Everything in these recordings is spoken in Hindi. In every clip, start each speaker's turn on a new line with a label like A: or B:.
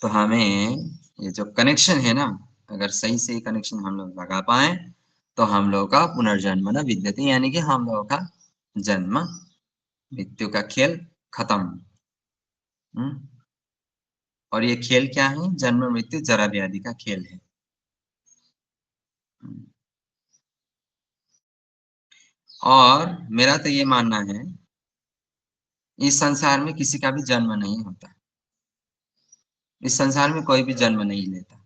A: तो हमें ये जो कनेक्शन है ना, अगर सही से कनेक्शन हम लोग लगा पाए तो हम लोग का पुनर्जन्म न विद्यते, यानी कि हम लोगों का जन्म मृत्यु का खेल खत्म। और ये खेल क्या है? जन्म मृत्यु जरा व्याधि का खेल है। और मेरा तो ये मानना है, इस संसार में किसी का भी जन्म नहीं होता। इस संसार में कोई भी जन्म नहीं लेता,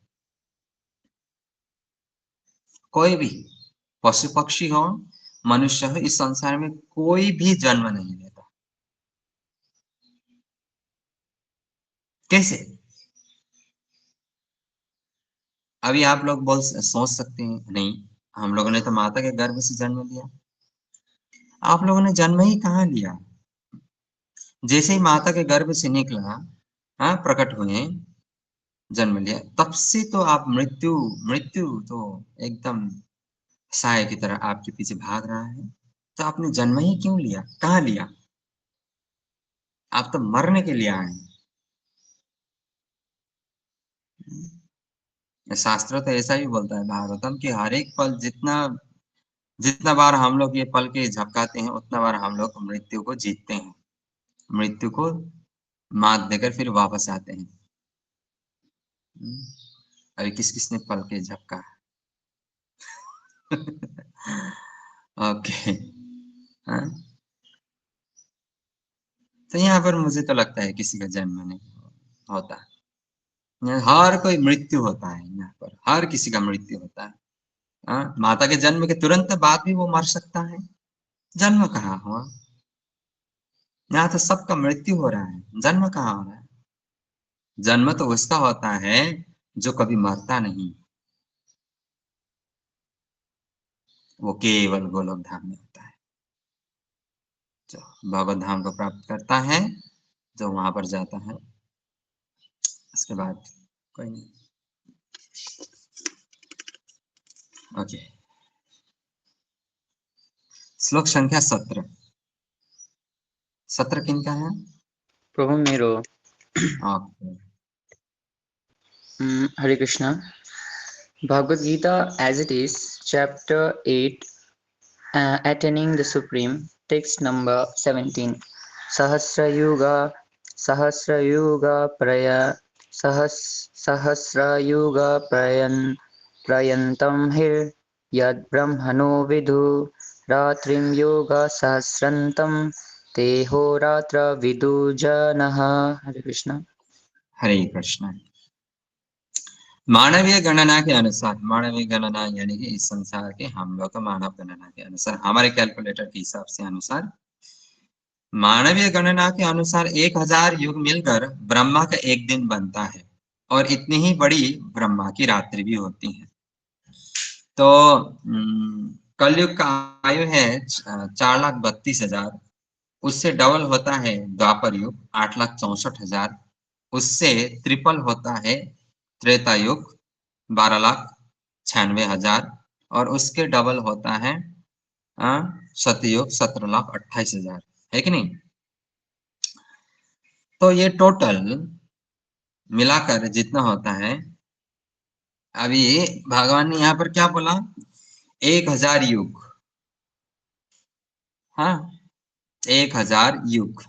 A: कोई भी, पशु पक्षी हो, मनुष्य हो, इस संसार में कोई भी जन्म नहीं लेता। कैसे? अभी आप लोग सोच सकते हैं, नहीं हम लोगों ने तो माता के गर्भ से जन्म लिया। आप लोगों ने जन्म ही कहाँ लिया? जैसे ही माता के गर्भ से निकला, हाँ, प्रकट हुए, जन्म लिया, तब से तो आप मृत्यु मृत्यु तो एकदम साय की तरह आपके पीछे भाग रहा है। तो आपने जन्म ही क्यों लिया? कहाँ लिया? आप तो मरने के लिए आए हैं। शास्त्र तो ऐसा ही बोलता है, भागवतम, कि हर एक पल जितना जितना बार हम लोग ये पल के झपकाते हैं, उतना बार हम लोग मृत्यु को जीतते हैं, मृत्यु को मात देकर फिर वापस आते हैं। अरे किस किसने पल के झपका? ओके। हाँ? तो यहाँ पर मुझे तो लगता है किसी का जन्म नहीं होता। हर कोई मृत्यु होता है, यहाँ पर हर किसी का मृत्यु होता है। हाँ? माता के जन्म के तुरंत बाद भी वो मर सकता है। जन्म कहाँ हुआ? यहाँ तो सबका मृत्यु हो रहा है, जन्म कहाँ हो रहा है? जन्म तो उसका होता है जो कभी मरता नहीं, वो केवल गोलोक धाम में होता है, जो भगवत धाम को प्राप्त करता है, जो वहां पर जाता है, उसके बाद कोई नहीं। ओके, श्लोक संख्या 17। 17 किनका है?
B: प्रभु मेरो।
A: Okay.
B: Hare Krishna. Bhagavad Gita as it is, chapter 8, Attaining the Supreme, text number 17. Sahasrayuga prayantam hir yad brahmano vidhu ratrim yoga sahasrantam teho ratra vidu janaha. Hare Krishna.
A: हरे कृष्ण। मानवीय गणना के अनुसार, मानवीय गणना यानी कि इस संसार के हम लोग का मानव गणना के अनुसार, हमारे कैलकुलेटर के हिसाब से अनुसार, मानवीय गणना के अनुसार 1000 युग मिलकर ब्रह्मा का एक दिन बनता है, और इतनी ही बड़ी ब्रह्मा की रात्रि भी होती है। तो कलयुग का आयु है 4,32,000, उससे डबल होता है द्वापर युग 8,64,000, उससे ट्रिपल होता है त्रेता युग 12,96,000, और उसके डबल होता है सतयुग 17,28,000, है कि नहीं? तो ये टोटल मिलाकर जितना होता है, अभी भगवान ने यहाँ पर क्या बोला? 1000 युग, हाँ, 1000 युग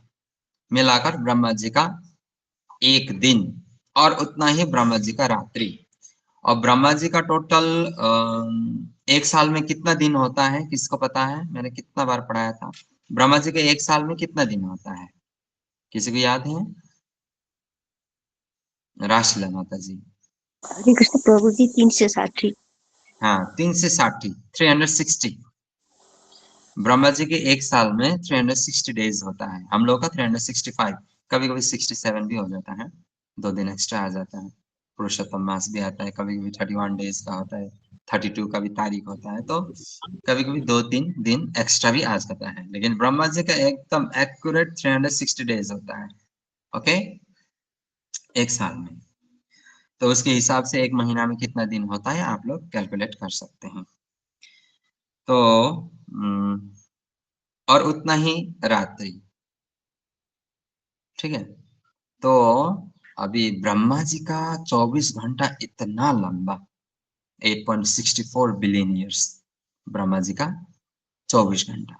A: मिलाकर ब्रह्मा जी का एक दिन, और उतना ही ब्रह्मा जी का रात्रि। और ब्रह्मा जी का टोटल एक साल में कितना दिन होता है, किसको पता है? मैंने कितना बार पढ़ाया था, ब्रह्मा जी के एक साल में कितना दिन होता है, किसी को याद है? राशि माता जी।
C: हरे कृष्ण प्रभु जी 360।
A: हाँ, 360, 360। ब्रह्मा जी के एक साल में 360 डेज होता है, हम लोग का 365, कभी कभी 67 भी हो जाता है, 2 दिन एक्स्ट्रा आ जाता है। पुरुषोत्तम मास भी आता है, कभी कभी 31 डेज का होता है, 32 का भी तारीख होता है, तो कभी कभी 2-3 दिन एक्स्ट्रा भी आ जाता है, लेकिन ब्रह्मा जी का एकदम एक्यूरेट 360 डेज होता है। ओके, एक साल में। तो उसके हिसाब से एक महीना में कितना दिन होता है आप लोग कैलकुलेट कर सकते हैं। तो और उतना ही रात्रि, ठीक है? तो अभी ब्रह्मा जी का 24 घंटा इतना लंबा, 8.64 बिलियन ईयर्स ब्रह्मा जी का 24 घंटा।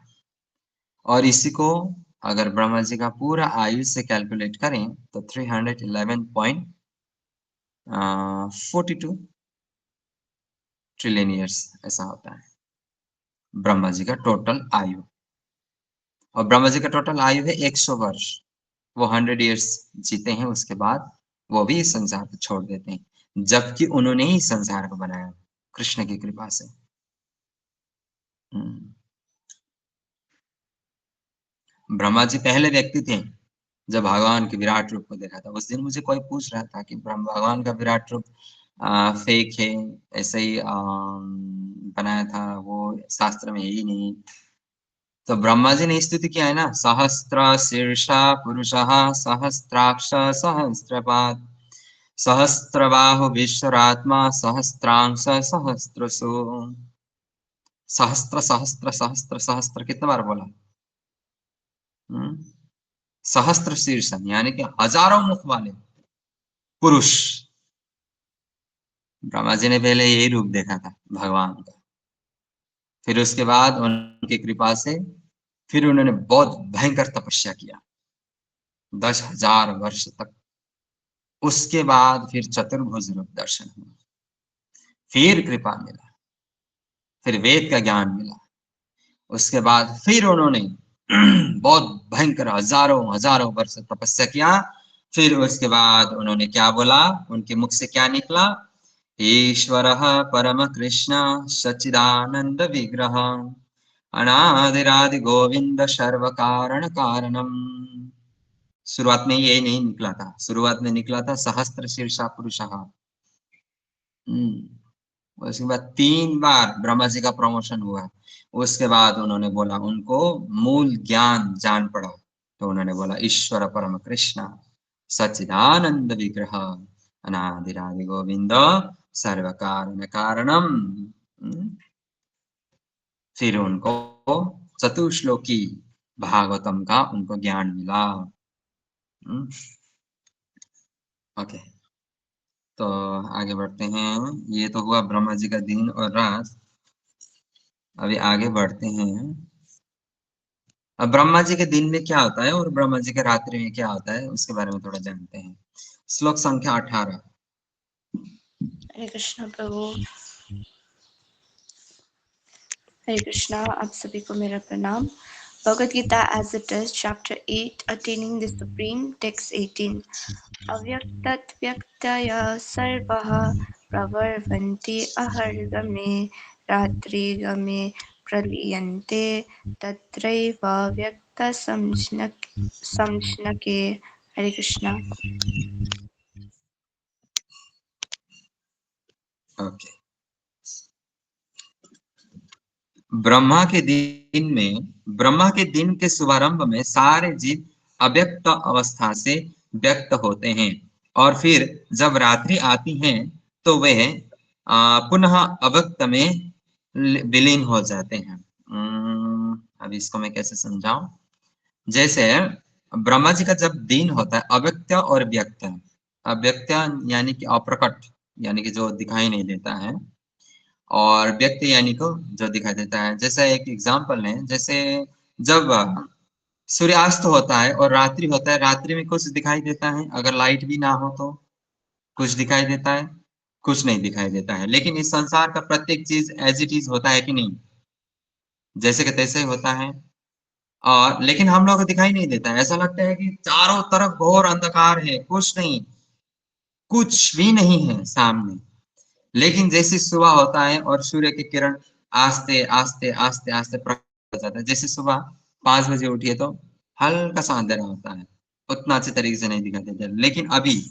A: और इसी को अगर ब्रह्मा जी का पूरा आयु से कैलकुलेट करें तो 311.42 ट्रिलियन ईयर्स ऐसा होता है ब्रह्मा जी का टोटल आयु। और ब्रह्मा जी का टोटल आयु है 100 वर्ष। वो 100 ईयर्स जीते हैं, उसके बाद वो भी इस संसार को छोड़ देते हैं, जबकि उन्होंने ही संसार को बनाया कृष्ण की कृपा से। ब्रह्मा जी पहले व्यक्ति थे जब भगवान के विराट रूप को देखा था। उस दिन मुझे कोई पूछ रहा था कि भगवान का विराट रूप फेक है, ऐसे ही बनाया था, वो शास्त्र में है ही नहीं। तो ब्रह्मा जी ने स्तुति किया है ना, सहस्त्र शीर्षा पुरुषः सहस्त्राक्ष सहस्त्रपाद सहस्त्रबाहु विश्वरात्मा सहस्त्रांश सहस्त्रसु। सहस्त्र सहस्त्र सहस्त्र सहस्त्र कितने बार बोला? सहस्त्र शीर्ष यानी कि हजारों मुख वाले पुरुष। ब्रह्मा जी ने पहले यही रूप देखा था भगवान का, फिर उसके बाद उनकी कृपा से फिर उन्होंने बहुत भयंकर तपस्या किया 10,000 वर्ष तक। उसके बाद फिर चतुर्भुज रूप दर्शन हुआ, फिर कृपा मिला, फिर वेद का ज्ञान मिला। उसके बाद फिर उन्होंने बहुत भयंकर हजारों हजारों वर्ष तपस्या किया। फिर उसके बाद उन्होंने क्या बोला, उनके मुख से क्या निकला? ईश्वरः परम कृष्ण सच्चिदानंद विग्रह अनादिरादि गोविंद सर्व कारण कारणम। शुरुआत में ये नहीं निकला था, शुरुआत में निकला था सहस्त्र शीर्षा पुरुषः। उसके बाद 3 बार ब्रह्मा जी का प्रमोशन हुआ। उसके बाद उन्होंने बोला, उनको मूल ज्ञान जान पड़ा, तो उन्होंने बोला ईश्वर परम कृष्ण सच्चिदानंद विग्रह अनादिरादि गोविंद सर्व कारण कारणम। फिर उनको चतुश्लोकी भागवतम का उनको ज्ञान मिला। ओके, तो आगे बढ़ते हैं। ये तो हुआ ब्रह्मा जी का दिन और रात। अभी आगे बढ़ते हैं। अब ब्रह्मा जी के दिन में क्या होता है और ब्रह्मा जी के रात्रि में क्या होता है, उसके बारे में थोड़ा जानते हैं। श्लोक संख्या 18।
C: हरे कृष्णा प्रभु। हरे कृष्णा, आप सभी को मेरा प्रणाम। Bhagavad Gita as it is, chapter 8, attaining the supreme, text 18। अव्यक्तत् व्यक्तय सर्वः प्रवर्तन्ते अहर्गमे रात्रिगमे प्रलीयन्ते तत्रैव व्यक्तसंज्ञके। हरे कृष्णा।
A: ओके, ब्रह्मा के दिन में, ब्रह्मा के दिन के शुभारंभ में सारे जीव अव्यक्त अवस्था से व्यक्त होते हैं, और फिर जब रात्रि आती है तो वे पुनः अव्यक्त में विलीन हो जाते हैं। अब इसको मैं कैसे समझाऊं? जैसे ब्रह्मा जी का जब दिन होता है अव्यक्त और व्यक्त, अव्यक्त यानी कि अप्रकट, यानी कि जो दिखाई नहीं देता है, और व्यक्त यानी को जो दिखाई देता है। जैसे एक एग्जांपल है, जैसे जब सूर्यास्त होता है और रात्रि होता है, रात्रि में कुछ दिखाई देता है, अगर लाइट भी ना हो तो कुछ दिखाई देता है, कुछ नहीं दिखाई देता है। लेकिन इस संसार का प्रत्येक चीज एज इट इज होता है कि नहीं? जैसे कि तैसे ही होता है। और लेकिन हम लोग को दिखाई नहीं देता है, ऐसा लगता है कि चारों तरफ घोर अंधकार है, कुछ नहीं, कुछ भी नहीं है सामने। लेकिन जैसे सुबह होता है और सूर्य की किरण आस्ते आस्ते आस्ते आस्ते प्रकट हो जाता है। जैसे सुबह 5 बजे उठिए तो हल्का सा अंधेरा होता है, उतना अच्छे तरीके से नहीं दिखाई देता। लेकिन अभी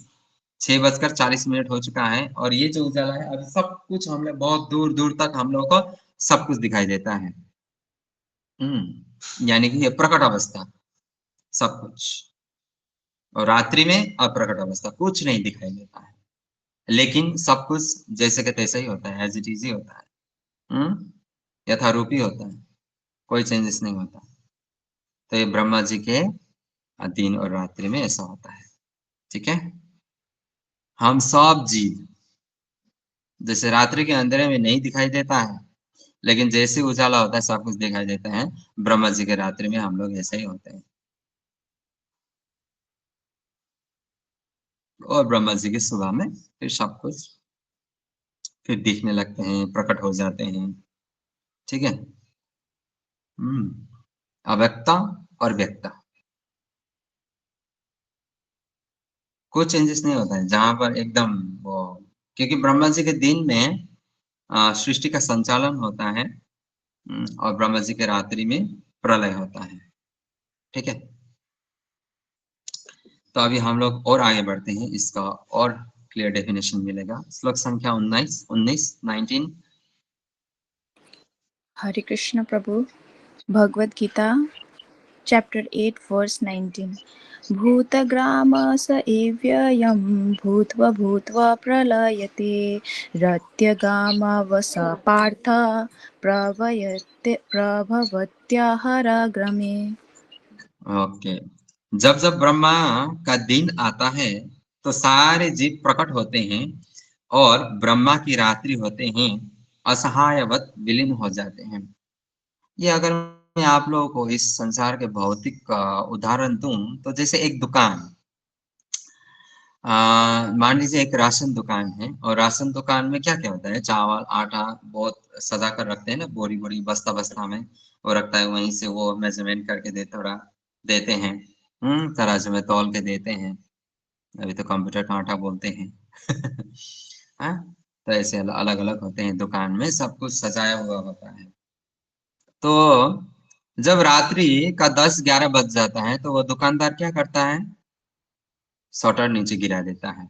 A: 6:40 हो चुका है और ये जो उजाला है, अभी सब कुछ हम लोग बहुत दूर दूर तक हम लोग को सब कुछ दिखाई देता है। यानी कि ये प्रकट अवस्था सब कुछ, और रात्रि में अप्रकट अवस्था कुछ नहीं दिखाई देता है। लेकिन सब कुछ जैसे के तैसे ही होता है, एज इट इज ही होता है। यथारूपी होता है, कोई चेंजेस नहीं होता। तो ये ब्रह्मा जी के दिन और रात्रि में ऐसा होता है। ठीक है। हम सब जीव, जैसे रात्रि के अंधेरे में नहीं दिखाई देता है, लेकिन जैसे उजाला होता है सब कुछ दिखाई देता है। ब्रह्मा जी के रात्रि में हम लोग ऐसे ही होते हैं, और ब्रह्मा जी की सुबह में फिर सब कुछ फिर दिखने लगते हैं, प्रकट हो जाते हैं। ठीक है। अव्यक्ता और व्यक्ता, कोई चेंजेस नहीं होता है जहां पर एकदम वो, क्योंकि ब्रह्मा जी के दिन में सृष्टि का संचालन होता है, और ब्रह्मा जी के रात्रि में प्रलय होता है। ठीक है। तो अभी हम लोग और आगे बढ़ते हैं, इसका और क्लियर डेफिनेशन मिलेगा। श्लोक संख्या 19
D: Hare Krishna Prabhu. Bhagavad Gita, chapter 8, verse 19. भूतग्राम स एव्ययं भूत्वा भूत्वा प्रलयते रत्यगामवस पार्थ प्रभवत्याहरग्रमे।
A: ओके। जब जब ब्रह्मा का दिन आता है तो सारे जीव प्रकट होते हैं, और ब्रह्मा की रात्रि होते हैं असहायवत विलीन हो जाते हैं। ये अगर मैं आप लोगों को इस संसार के भौतिक उदाहरण दूं, तो जैसे एक दुकान, मान लीजिए एक राशन दुकान है, और राशन दुकान में क्या क्या होता है, चावल आटा बहुत सजा कर रखते हैं ना, बोरी बोरी बस्ता बस्ता में वो रखता है, वहीं से वो मेजरमेंट करके थोड़ा देते हैं, तराजू में तौल के देते हैं। अभी तो कंप्यूटर का आटा बोलते हैं। हाँ, तो ऐसे अलग अलग होते हैं, दुकान में सब कुछ सजाया हुआ होता है। तो जब रात्रि का 10-11 बज जाता है तो वो दुकानदार क्या करता है, शटर नीचे गिरा देता है।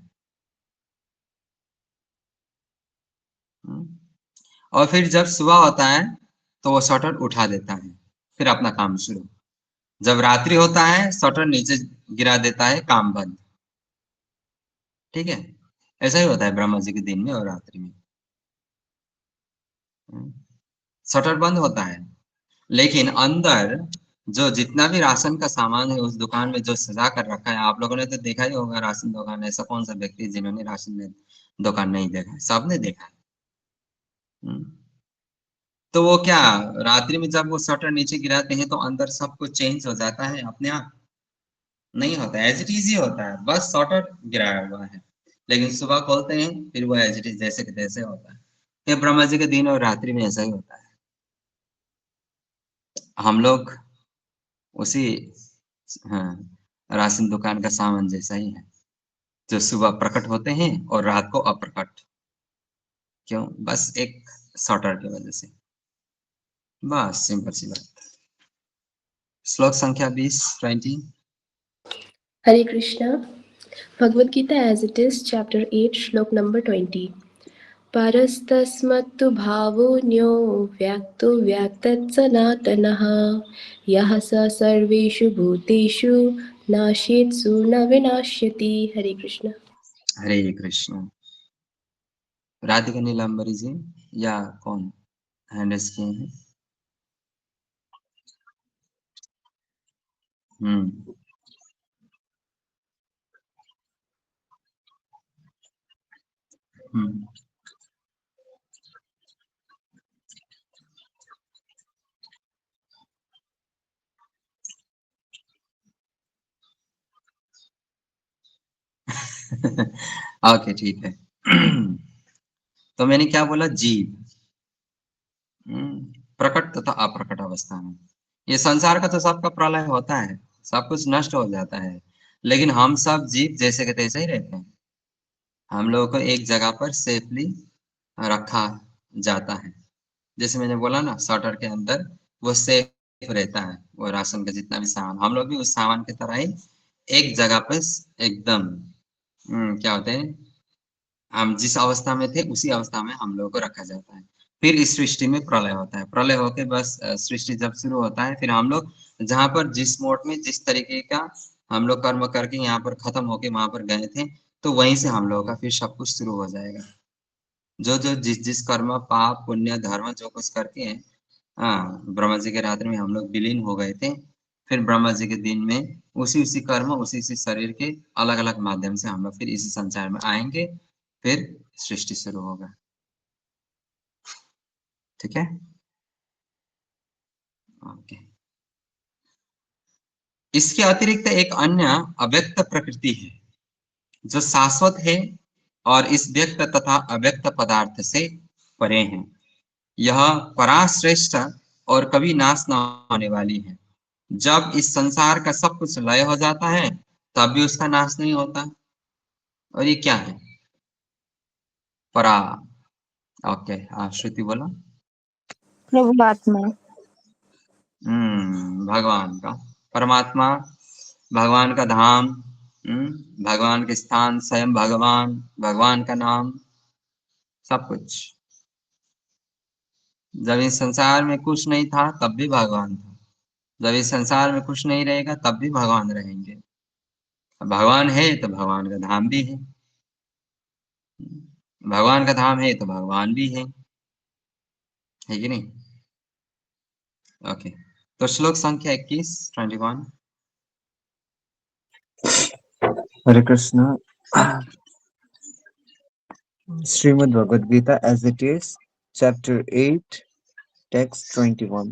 A: हम्म, और फिर जब सुबह होता है तो वो शटर उठा देता है, फिर अपना काम शुरू। जब रात्रि होता है शटर नीचे गिरा देता है, काम बंद। ठीक है। ऐसा ही होता है ब्रह्मा जी के दिन में और रात्रि में। शटर बंद होता है, लेकिन अंदर जो जितना भी राशन का सामान है उस दुकान में जो सजा कर रखा है, आप लोगों ने तो देखा ही होगा राशन दुकान। ऐसा कौन सा व्यक्ति है जिन्होंने राशन में दुकान नहीं देखा है, सबने देखा है। हम्म। तो वो क्या, रात्रि में जब वो शटर नीचे गिराते हैं तो अंदर सब कुछ चेंज हो जाता है अपने आप? नहीं होता, एज इट इज ही होता है, बस शटर गिराया हुआ है। लेकिन सुबह खोलते हैं फिर वो एज इट इज जैसे के तैसे होता है। ये ब्रह्मा जी के दिन और रात्रि में ऐसा ही होता है। हम लोग उसी, हाँ, राशन दुकान का सामान जैसा ही है, जो सुबह प्रकट होते हैं और रात को अप्रकट। क्यों? बस एक शॉर्टर की वजह से। बस सिंपल सी बात। श्लोक संख्या 20
E: Hare Krishna. Bhagavad Gita as it is, chapter 8, shlok number 20. परस्तस्मत्तु भावोऽन्यो व्यक्तो व्यक्तत् सनातनः यः स सर्वेषु भूतेषु नाशेत्सु न विनाश्यति. हरे कृष्ण.
A: हरे कृष्ण। राधिका नीलांबरी जी या कौन हैंड रेस किए हैं? हम्म। हम्म। ओके ठीक है। तो मैंने क्या बोला, जीव प्रकट तथा अप्रकट अवस्था में। ये संसार का तो सबका प्रलय होता है, सब कुछ नष्ट हो जाता है, लेकिन हम सब जीव जैसे के तैसे ही रहते हैं। हम लोगों को एक जगह पर सेफली रखा जाता है। जैसे मैंने बोला ना, शॉर्टर के अंदर वो सेफ रहता है, वो राशन का जितना भी सामान, हम लोग भी उस सामान की तरह ही एक जगह पे एकदम, क्या होते हैं, हम जिस अवस्था में थे उसी अवस्था में हम लोगों को रखा जाता है। फिर इस सृष्टि में प्रलय होता है, प्रलय होके बस सृष्टि जब शुरू होता है, फिर हम लोग जहाँ पर जिस मोड में जिस तरीके का हम लोग कर्म करके यहाँ पर खत्म होके वहां पर गए थे, तो वहीं से हम लोगों का फिर सब कुछ शुरू हो जाएगा। जो जो जिस जिस कर्म पाप पुण्य धर्म जो कुछ करके हैं, हाँ, ब्रह्मा जी के रात्रि में हम लोग विलीन हो गए थे, फिर ब्रह्मा जी के दिन में उसी कर्म उसी शरीर के अलग अलग माध्यम से हम लोग फिर इसी संसार में आएंगे, फिर सृष्टि शुरू होगा। ठीक है, ओके। इसके अतिरिक्त एक अन्य अव्यक्त प्रकृति है जो शाश्वत है और इस व्यक्त तथा अव्यक्त पदार्थ से परे है। यह पराश्रेष्ठ और कभी नाश न होने वाली है। जब इस संसार का सब कुछ लय हो जाता है तब भी उसका नाश नहीं होता। और ये क्या है? परा। ओके, श्रुति बोलो।
D: प्रभु आत्मा।
A: भगवान का, परमात्मा, भगवान का धाम, भगवान के स्थान, स्वयं भगवान, भगवान का नाम, सब कुछ। जब इस संसार में कुछ नहीं था तब भी भगवान था, जब इस संसार में कुछ नहीं रहेगा तब भी भगवान रहेंगे। भगवान है तो भगवान का धाम भी है, भगवान का धाम है तो भगवान भी है कि नहीं? ओके, तो श्लोक संख्या 21
F: Hare Krishna. Srimad Bhagavad Gita as it is, chapter 8, text 21.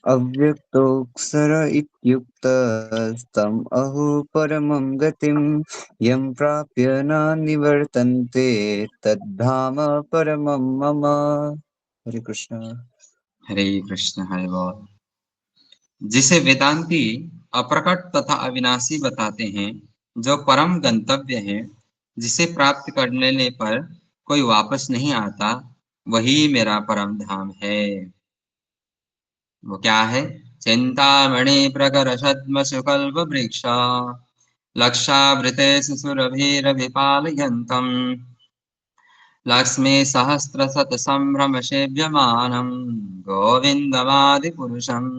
F: Avyaktoksara ityuktastam aho paramam gatim yam prapya na nivartante tadhama paramam mama. Hare Krishna.
A: हरे कृष्ण हरे बोल। जिसे वेदांती अप्रकट तथा अविनाशी बताते हैं, जो परम गंतव्य है, जिसे प्राप्त कर लेने पर कोई वापस नहीं आता, वही मेरा परम धाम है। वो क्या है? चिंतामणि प्रकर छद्म सुकल्प वृक्ष लक्षावृते सुरभिरभिपालयन्तम् लक्ष्मी सहस्र शत संभ्रम सेव्यमानम् गोविंदमादिपुरुषम्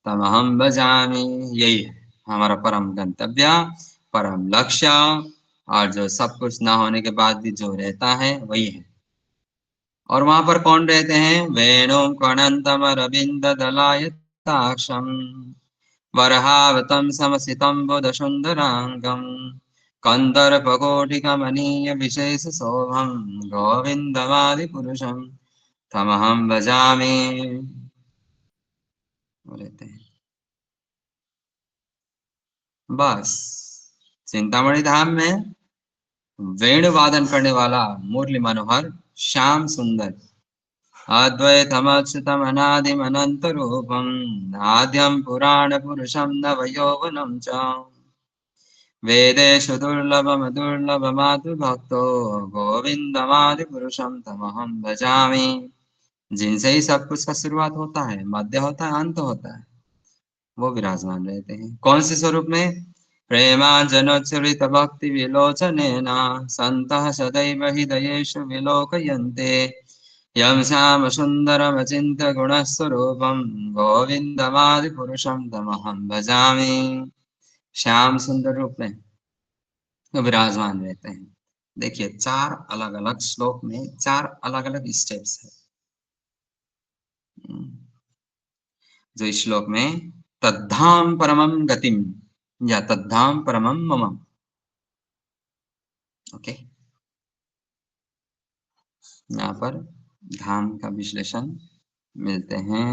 A: तमहम भजामि। यही है हमारा परम गंतव्य, परम लक्ष्य, और जो सब कुछ ना होने के बाद भी जो रहता है वही है। और वहां पर कौन रहते हैं? वेणुं कणंतम रविंद दलायताक्षम वरहावतम समसितम बुध सुंदरांगम कंदर्पकोटिकमनीय विशेष शोभम गोविंदमादि पुरुषम तमहम भजामि। रहते हैं बस चिंतामणि धाम में वेणु वादन करने वाला मुरली मनोहर श्याम सुंदर अद्वैतमच्युतम अनादिम अनंत रूपम आद्यम पुराण पुरुषम नव यौवनम च वेदेषु दुर्लभम दुर्लभमातु भक्तो गोविंदमादि पुरुषम तमहम भजामि। जिनसे ही सब कुछ का शुरुआत होता है, मध्य होता है, अंत होता है, वो विराजमान रहते हैं। कौन से स्वरूप में? प्रेमांजनोच्चरित भक्ति विलोचनेन सन्तः सदैव हृदयेषु विलोकयन्ते यं श्याम सुन्दरमचिन्त्य गुणस्वरूपं गोविन्दमादिपुरुषं तमहं भजामि। श्याम सुंदर रूप में विराजमान रहते हैं। देखिए, 4 अलग अलग श्लोक में 4 अलग अलग स्टेप्स है। जो इस श्लोक में तद्धाम परमम गतिम या तद्धाम परमम मम, ओके, यहाँ पर धाम का विश्लेषण मिलते हैं।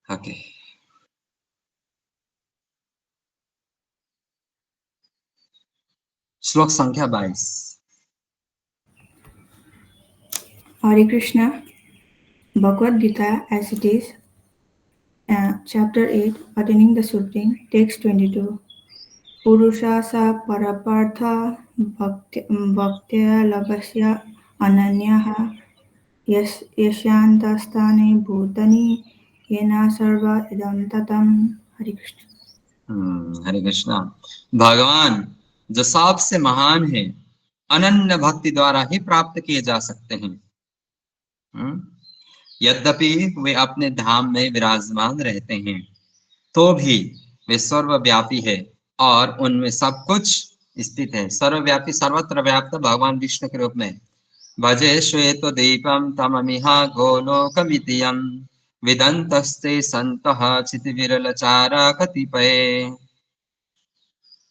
A: ओके, श्लोक संख्या 22।
C: Hare Krishna, Bhagavad Gita as it is, chapter 8, Attaining the Supreme, text 22. Purusha sa parapartha bhaktya labhasya ananyaha yashyantastane bhutani yena sarva idam tatam. Hare Krishna.
A: हरे कृष्णा। भगवान जो सबसे महान है, अनन्य भक्ति द्वारा ही प्राप्त किए जा सकते हैं। यद्यपि वे अपने धाम में विराजमान रहते हैं, तो भी वे सर्वव्यापी है और उनमें सब कुछ स्थित है। सर्वव्यापी, सर्वत्र व्याप्त भगवान विष्णु के रूप में। भजे श्वेत दीपम तममिहा गोलोकमितियम विदन्तस्ते सन्तः चितिविरलचारा कतिपय।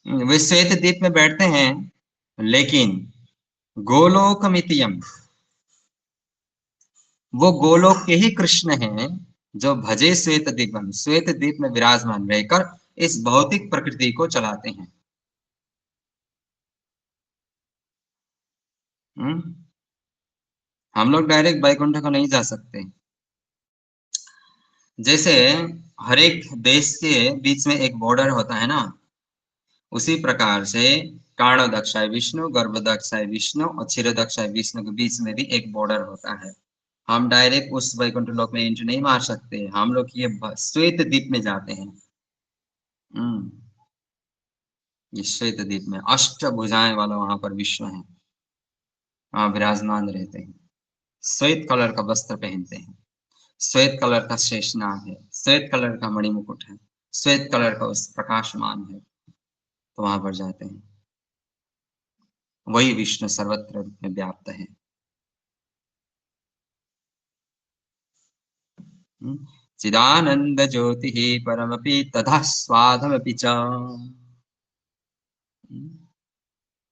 A: वे श्वेत द्वीप में बैठते हैं, लेकिन गोलोकमितियम, वो गोलोक के ही कृष्ण हैं जो भजे श्वेत द्वीपम, श्वेत द्वीप में विराजमान रहकर इस भौतिक प्रकृति को चलाते हैं। हम लोग डायरेक्ट वैकुंठ को नहीं जा सकते। जैसे हर एक देश के बीच में एक बॉर्डर होता है ना, उसी प्रकार से कारणोदक्षाय विष्णु, गर्भोदक्षाय विष्णु और क्षीरोदक्षाय विष्णु के बीच में भी एक बॉर्डर होता है। हम डायरेक्ट उस वैकुंठ लोक में एंट्री नहीं मार सकते, हम लोग ये श्वेत द्वीप में जाते हैं। ये श्वेत द्वीप में अष्टभुजाएं वाला वहां पर विष्णु है, वहां विराजमान रहते हैं। श्वेत कलर का वस्त्र पहनते हैं, श्वेत कलर का शेषनाग है, श्वेत कलर का मणिमुकुट है, श्वेत कलर का उस प्रकाशमान है, तो वहां पर जाते हैं। वही विष्णु सर्वत्र रूप में व्याप्त है। चिदानंद ज्योति परमपि तथा स्वाधमपि च।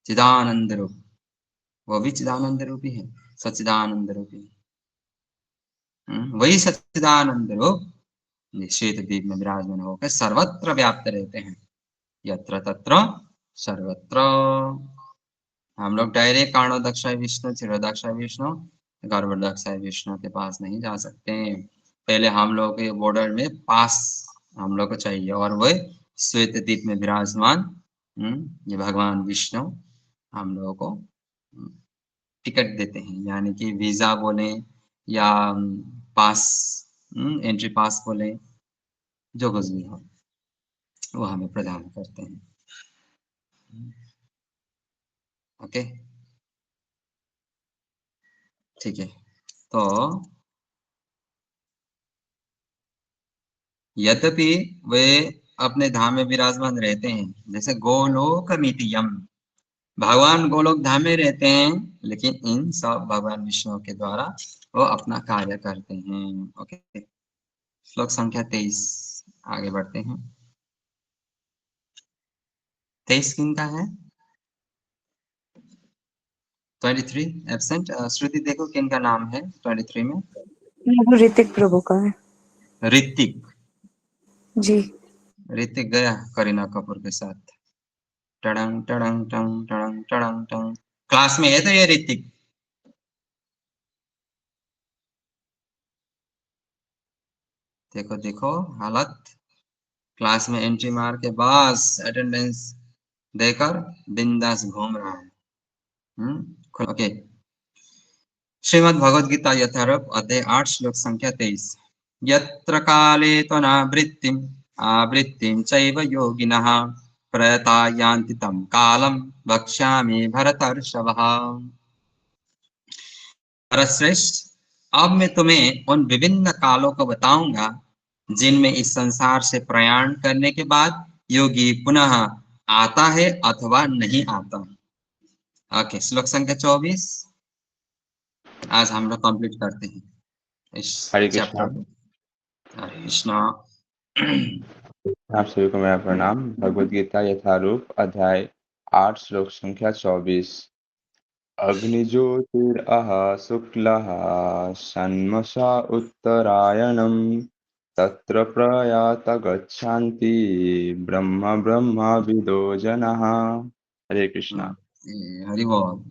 A: चिदानंद रूप, वो भी चिदानंद रूपी है, सच्चिदानंद रूपी। वही सच्चिदानंद रूप श्वेत द्वीप में विराजमान होकर सर्वत्र व्याप्त रहते हैं। यत्र तत्र सर्वत्र। हम लोग डायरेक्ट कारणोदक्षाय विष्णु, क्षीरोदक्षाय विष्णु, गर्भोदक्षाय विष्णु के पास नहीं जा सकते। पहले हम लोग के बॉर्डर में पास हम लोग को चाहिए, और वह श्वेत द्वीप में विराजमान ये भगवान विष्णु हम लोगों को टिकट देते हैं, यानी कि वीजा बोले या पास, एंट्री पास बोले, जो कुछ भी हो वो हमें प्रदान करते हैं। ओके, ठीक है। तो यद्यपि वे अपने धाम में विराजमान रहते हैं, जैसे गोलोकमितियम, भगवान गोलोक धाम में रहते हैं, लेकिन इन सब भगवान विष्णु के द्वारा वो अपना कार्य करते हैं। ओके, श्लोक संख्या 23, आगे बढ़ते हैं। 23 किन का है? 23 एब्सेंट। श्रुति देखो किन का नाम है 23 में?
D: ऋतिक प्रभु का है
A: ऋतिक
D: जी।
A: ऋतिक गया करीना कपूर के साथ। टड़ंग टड़ंग टंग टड़ंग टड़ंग टंग। क्लास में है तो ये ऋतिक। देखो देखो हालत, क्लास में एंट्री मार के बस अटेंडेंस देकर बिंदास घूम रहा है। ओके, श्रीमद् भगवद गीता यथारूप अध्याय 8 श्लोक संख्या 23। यत्र काले त्वनावृत्तिम् आवृत्तिं चैव योगिनः प्रयता यान्ति तं कालं वक्ष्यामि भरतर्षभः। भरतश्रेष्ठ, अब मैं तुम्हें उन विभिन्न कालों को बताऊंगा जिनमें इस संसार से प्रयाण करने के बाद योगी पुनः आता है अथवा नहीं आता। ओके, श्लोक संख्या 24 आज हम लोग कंप्लीट करते हैं इस
G: हरे
A: चैप्टर
G: कृष्णा।
A: को। हरे कृष्णा।
G: आप सभी को मेरा प्रणाम। भगवद गीता यथारूप अध्याय 8 श्लोक संख्या 24। अग्निज्योतिरः शुक्लः षण्मसा उत्तरायणं तत्र प्रयात गच्छन्ति ब्रह्म ब्रह्मविदो जनः। हरे कृष्णा।
A: हरि बोल।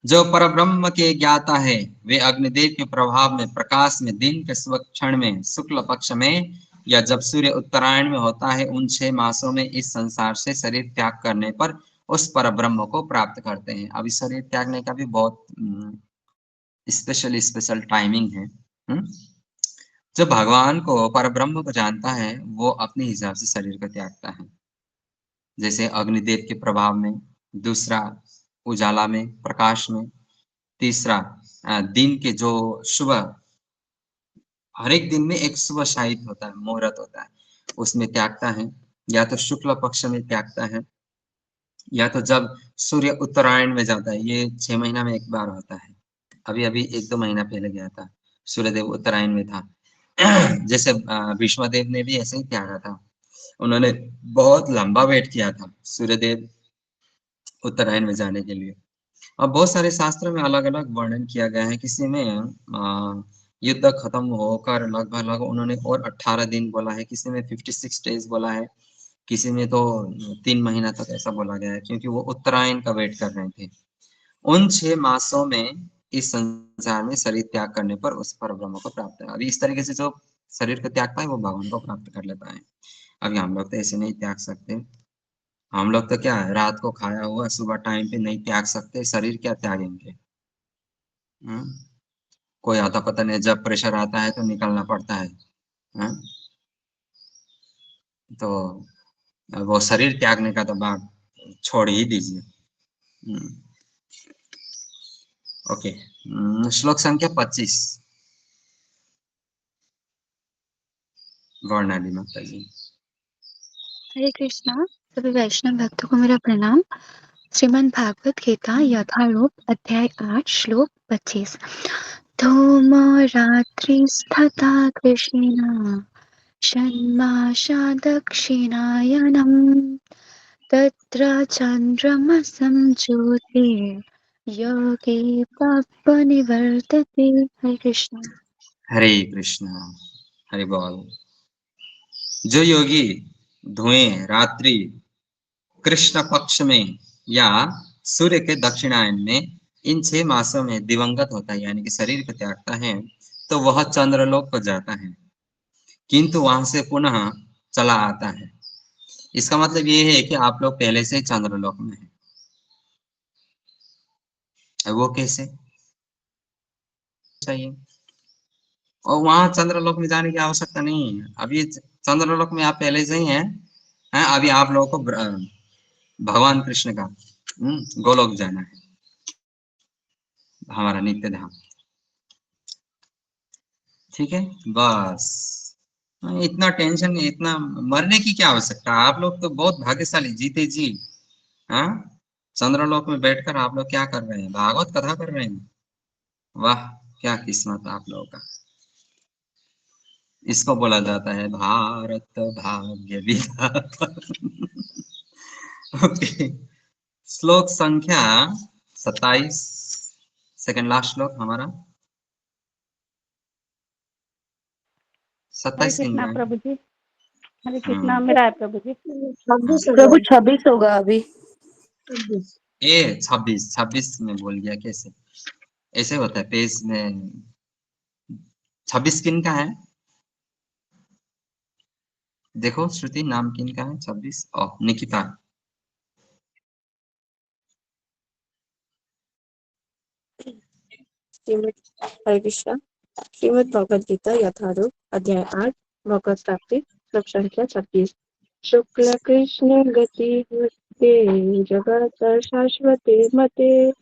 A: जो परब्रह्म के ज्ञाता है वे अग्निदेव के प्रभाव में प्रकाश में दिन के स्वक्षण में शुक्ल पक्ष में या जब सूर्य उत्तरायण में होता है उन 6 मासों में इस संसार से शरीर त्याग करने पर उस परब्रह्म को प्राप्त करते हैं। अभी शरीर त्यागने का भी बहुत स्पेशल टाइमिंग है। जो भगवान को परब्रह्म को जानता है वो अपने हिसाब से शरीर को त्यागता है, जैसे अग्निदेव के प्रभाव में, दूसरा उजाला में, प्रकाश में, तीसरा दिन के जो शुभ, हर एक दिन में एक शुभ शाहिद होता है, मुहूर्त होता है, उसमें त्यागता है, या तो शुक्ल पक्ष में त्यागता है, या तो जब सूर्य उत्तरायण में जाता है, ये 6 महीना में एक बार होता है। अभी अभी 1-2 महीना पहले गया था, सूर्यदेव उत्तरायण में था, जैसे भीष्मदेव ने भी ऐसे ही त्यागा था। उन्होंने बहुत लंबा वेट किया था सूर्यदेव उत्तरायण में जाने के लिए। और बहुत सारे शास्त्रों में अलग-अलग वर्णन किया गया है। किसी में युद्ध खत्म होकर लगभग उन्होंने और 18 दिन बोला है, किसी में 56 डेज बोला है, किसी में तो 3 महीना तक ऐसा बोला गया है, क्योंकि वो उत्तरायण का वेट कर रहे थे। उन 6 मासों में इस संसार में शरीर त्याग करने पर उस परब्रह्म को प्राप्त है। अभी इस तरीके से जो शरीर को त्यागता है वो भगवान को प्राप्त कर लेता है। अभी हम लोग तो ऐसे नहीं त्याग सकते। हम लोग तो क्या है, रात को खाया हुआ सुबह टाइम पे नहीं त्याग सकते, शरीर क्या त्यागेंगे? कोई आता पता नहीं, जब प्रेशर आता है तो निकलना पड़ता है। तो वो शरीर त्यागने का तो बात छोड़ ही दीजिए। ओके, श्लोक संख्या 25 वर्णाली माता जी।
H: हरे कृष्णा। सभी वैष्णव भक्तों को मेरा प्रणाम। श्रीमद् भागवत गीता यथारूप अध्याय 8 श्लोक 25। धूमो रात्रिस्तथा कृष्णेन षण्मासा दक्षिणायनम् तत्र चन्द्रमसं ज्योतिर्योगी पापनिवर्तते। हरे कृष्ण।
A: हरे कृष्णा। हरे बोल। जो योगी धुएं रात्रि कृष्ण पक्ष में या सूर्य के दक्षिणायन में इन 6 मासों में दिवंगत होता है, यानी कि शरीर को त्यागता है, तो वह चंद्रलोक को जाता है, किंतु वहां से पुनः चला आता है। इसका मतलब ये है कि आप लोग पहले से चंद्रलोक में हैं। वो कैसे चाहिए? और वहां चंद्रलोक में जाने की आवश्यकता नहीं है। अभी चंद्रलोक में आप पहले से ही हैं। अभी आप लोगों को भगवान कृष्ण का गोलोक जाना है, हमारा नित्य धाम। ठीक है, बस इतना टेंशन नहीं, इतना मरने की क्या आवश्यकता। आप लोग तो बहुत भाग्यशाली, जीते जी। हाँ, चंद्रलोक में बैठकर आप लोग क्या कर रहे हैं? भागवत कथा कर रहे हैं। वाह, क्या किस्मत आप लोगों का। इसको बोला जाता है भारत भाग्य विधाता। ओके, श्लोक संख्या 27, सेकंड लास्ट श्लोक हमारा।
I: हरे
A: 27
I: कृष्णा
A: दिन
I: प्रभु जी। हरे कृष्णा, मेरा है प्रभु जी।
D: प्रभु 26 होगा अभी।
A: ए 26 में बोल गया कैसे? ऐसे होता है पेज में। 26 किन का है? देखो श्रुति, नाम किन का है 26? निकिता।
D: हरे कृष्णा। श्रीमद् भगवद गीता यथारूप अध्याय 8 भगवत प्राप्ति श्लोक संख्या 26। शुक्ल कृष्ण गति मते जगत शाश्वते मते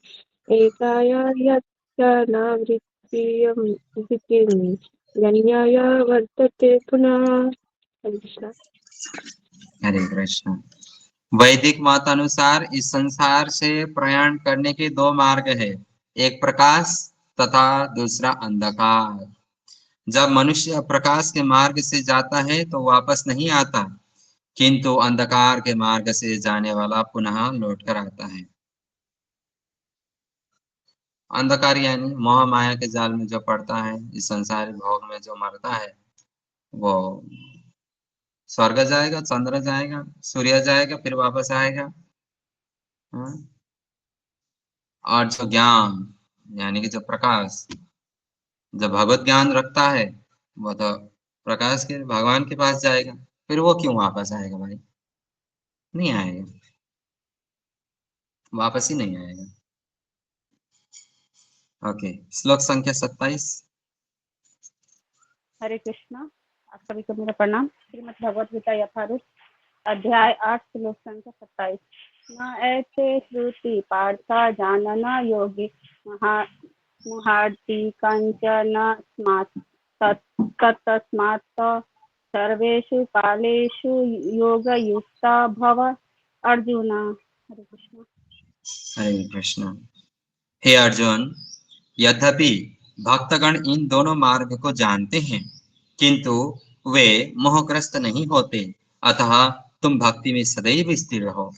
D: एकाया यत्नावृत्तियं वृत्तिं गण्याय वर्तते पुनः। हरे कृष्णा।
A: हरे कृष्ण। वैदिक मतानुसार इस संसार से प्रयाण करने के 2 मार्ग है, एक प्रकाश तथा दूसरा अंधकार। जब मनुष्य प्रकाश के मार्ग से जाता है तो वापस नहीं आता, किंतु अंधकार के मार्ग से जाने वाला पुनः लौट कर आता है। अंधकार यानी मोह माया के जाल में जो पड़ता है, इस संसारी भोग में जो मरता है, वो स्वर्ग जाएगा, चंद्र जाएगा, सूर्य जाएगा, फिर वापस आएगा। और जो ज्ञान यानी कि जो प्रकाश, जब भगवत ज्ञान रखता है, वो तो प्रकाश के भगवान के पास जाएगा। फिर वो क्यों वापस आएगा भाई? नहीं आएगा, वापस ही नहीं आएगा। ओके, श्लोक संख्या 27।
I: हरे कृष्णा, आप सभी को मेरा प्रणाम। श्रीमद् भगवद गीता यथारूप अध्याय 8 श्लोक संख्या 27। न ऐसे श्रुति पार्था जानना योगी मुहार्ति कंचन तत्तस्मात् सर्वेषु कालेषु योगयुक्ता भव अर्जुन। हरे कृष्णा।
A: हरे कृष्ण। हे अर्जुन, यद्यपि भक्तगण इन दोनों मार्ग को जानते हैं, किंतु वे मोहग्रस्त नहीं होते, अतः तुम भक्ति में सदैव स्थिर रहो।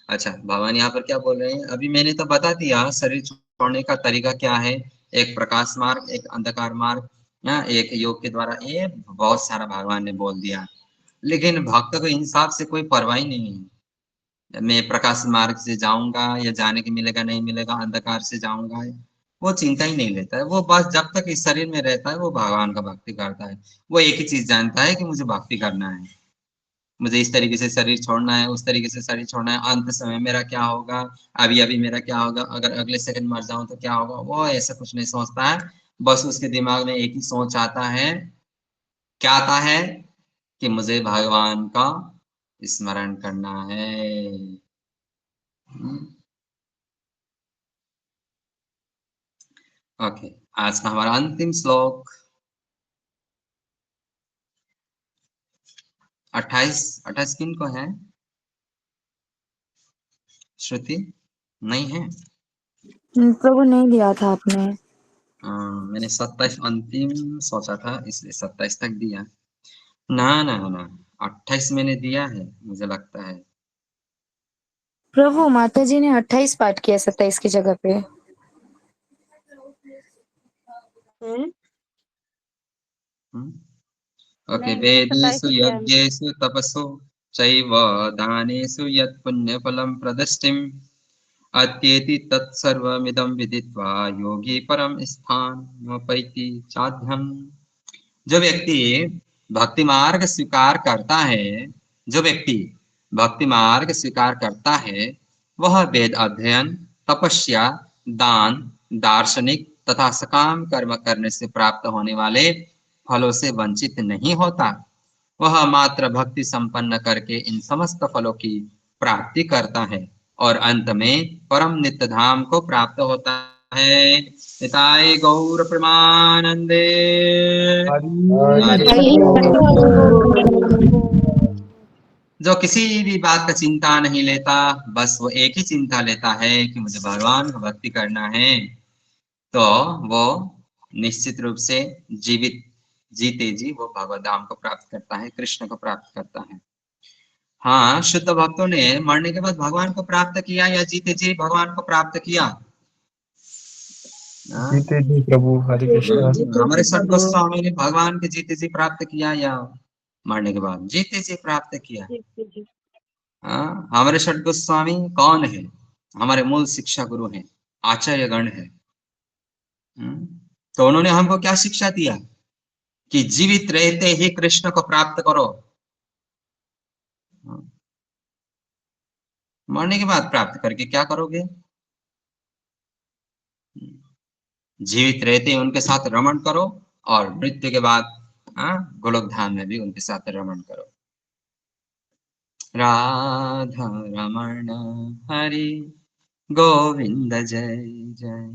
A: अच्छा, भगवान यहाँ पर क्या बोल रहे हैं? अभी मैंने तो बता दिया शरीर छोड़ने का तरीका क्या है, एक प्रकाश मार्ग, एक अंधकार मार्ग, एक योग के द्वारा, ये बहुत सारा भगवान ने बोल दिया। लेकिन भक्त को इन सब से कोई परवाह ही नहीं है। मैं प्रकाश मार्ग से जाऊंगा या जाने के मिलेगा नहीं मिलेगा, अंधकार से जाऊंगा, वो चिंता ही नहीं लेता है। वो बस जब तक इस शरीर में रहता है वो भगवान का भक्ति करता है। वो एक ही चीज जानता है कि मुझे भक्ति करना है, मुझे इस तरीके से शरीर छोड़ना है, उस तरीके से शरीर छोड़ना है, अंत समय मेरा क्या होगा, अभी अभी मेरा क्या होगा, अगर अगले सेकंड मर जाऊं तो क्या होगा। वो ऐसा कुछ नहीं सोचता है। बस उसके दिमाग में एक ही सोच आता है, क्या आता है कि मुझे भगवान का स्मरण करना है। ओके, आज का हमारा अंतिम श्लोक 28 किन को है? श्रुति नहीं है?
J: प्रभु नहीं दिया था आपने।
A: मैंने 27 अंतिम सोचा था, इसलिए 27 तक दिया। ना ना ना, 28 मैंने दिया है मुझे लगता है।
J: प्रभु माता जी ने 28 पाठ किया 27 की जगह पे।
A: ओके,
I: नहीं, मैंने 27
A: वेदेषु
I: ही किया है।
A: यज्ञेषु तपसु चैव दानेषु यत् पुण्यफलं प्रदष्टिम् अत्येति तत्सर्वमिदं विदित्वा योगी परम स्थानमुपैति चाध्यम्। जो व्यक्ति भक्ति मार्ग स्वीकार करता है, जो व्यक्ति भक्ति मार्ग स्वीकार करता है, वह वेद अध्ययन, तपस्या, दान, दार्शनिक तथा सकाम कर्म करने से प्राप्त होने वाले फलों से वंचित नहीं होता। वह मात्र भक्ति संपन्न करके इन समस्त फलों की प्राप्ति करता है और अंत में परम नित्य धाम को प्राप्त होता है। निताय गौर प्रेमानंदे। जो किसी भी बात का चिंता नहीं लेता, बस वो एक ही चिंता लेता है कि मुझे भगवान को भक्ति करना है, तो वो निश्चित रूप से जीते जी वो भगवत धाम को प्राप्त करता है, कृष्ण को प्राप्त करता है। हाँ, शुद्ध भक्तों ने मरने के बाद भगवान को प्राप्त किया या जीते जी भगवान को प्राप्त किया?
F: जीते जी प्रभु, हरे कृष्णा।
A: हमारे संत गोस्वामी ने भगवान के जीते जी प्राप्त किया या मरने के बाद? जीते जी प्राप्त किया। हाँ, हमारे संत गोस्वामी कौन है? हमारे मूल शिक्षा गुरु हैं, आचार्य गण है। तो उन्होंने हमको क्या शिक्षा दिया कि जीवित रहते ही कृष्ण को प्राप्त करो। मरने के बाद प्राप्त करके क्या करोगे? जीवित रहते ही उनके साथ रमण करो और मृत्यु के बाद गोलोक धाम में भी उनके साथ रमण करो। राधा रमण हरि गोविंद जय जय,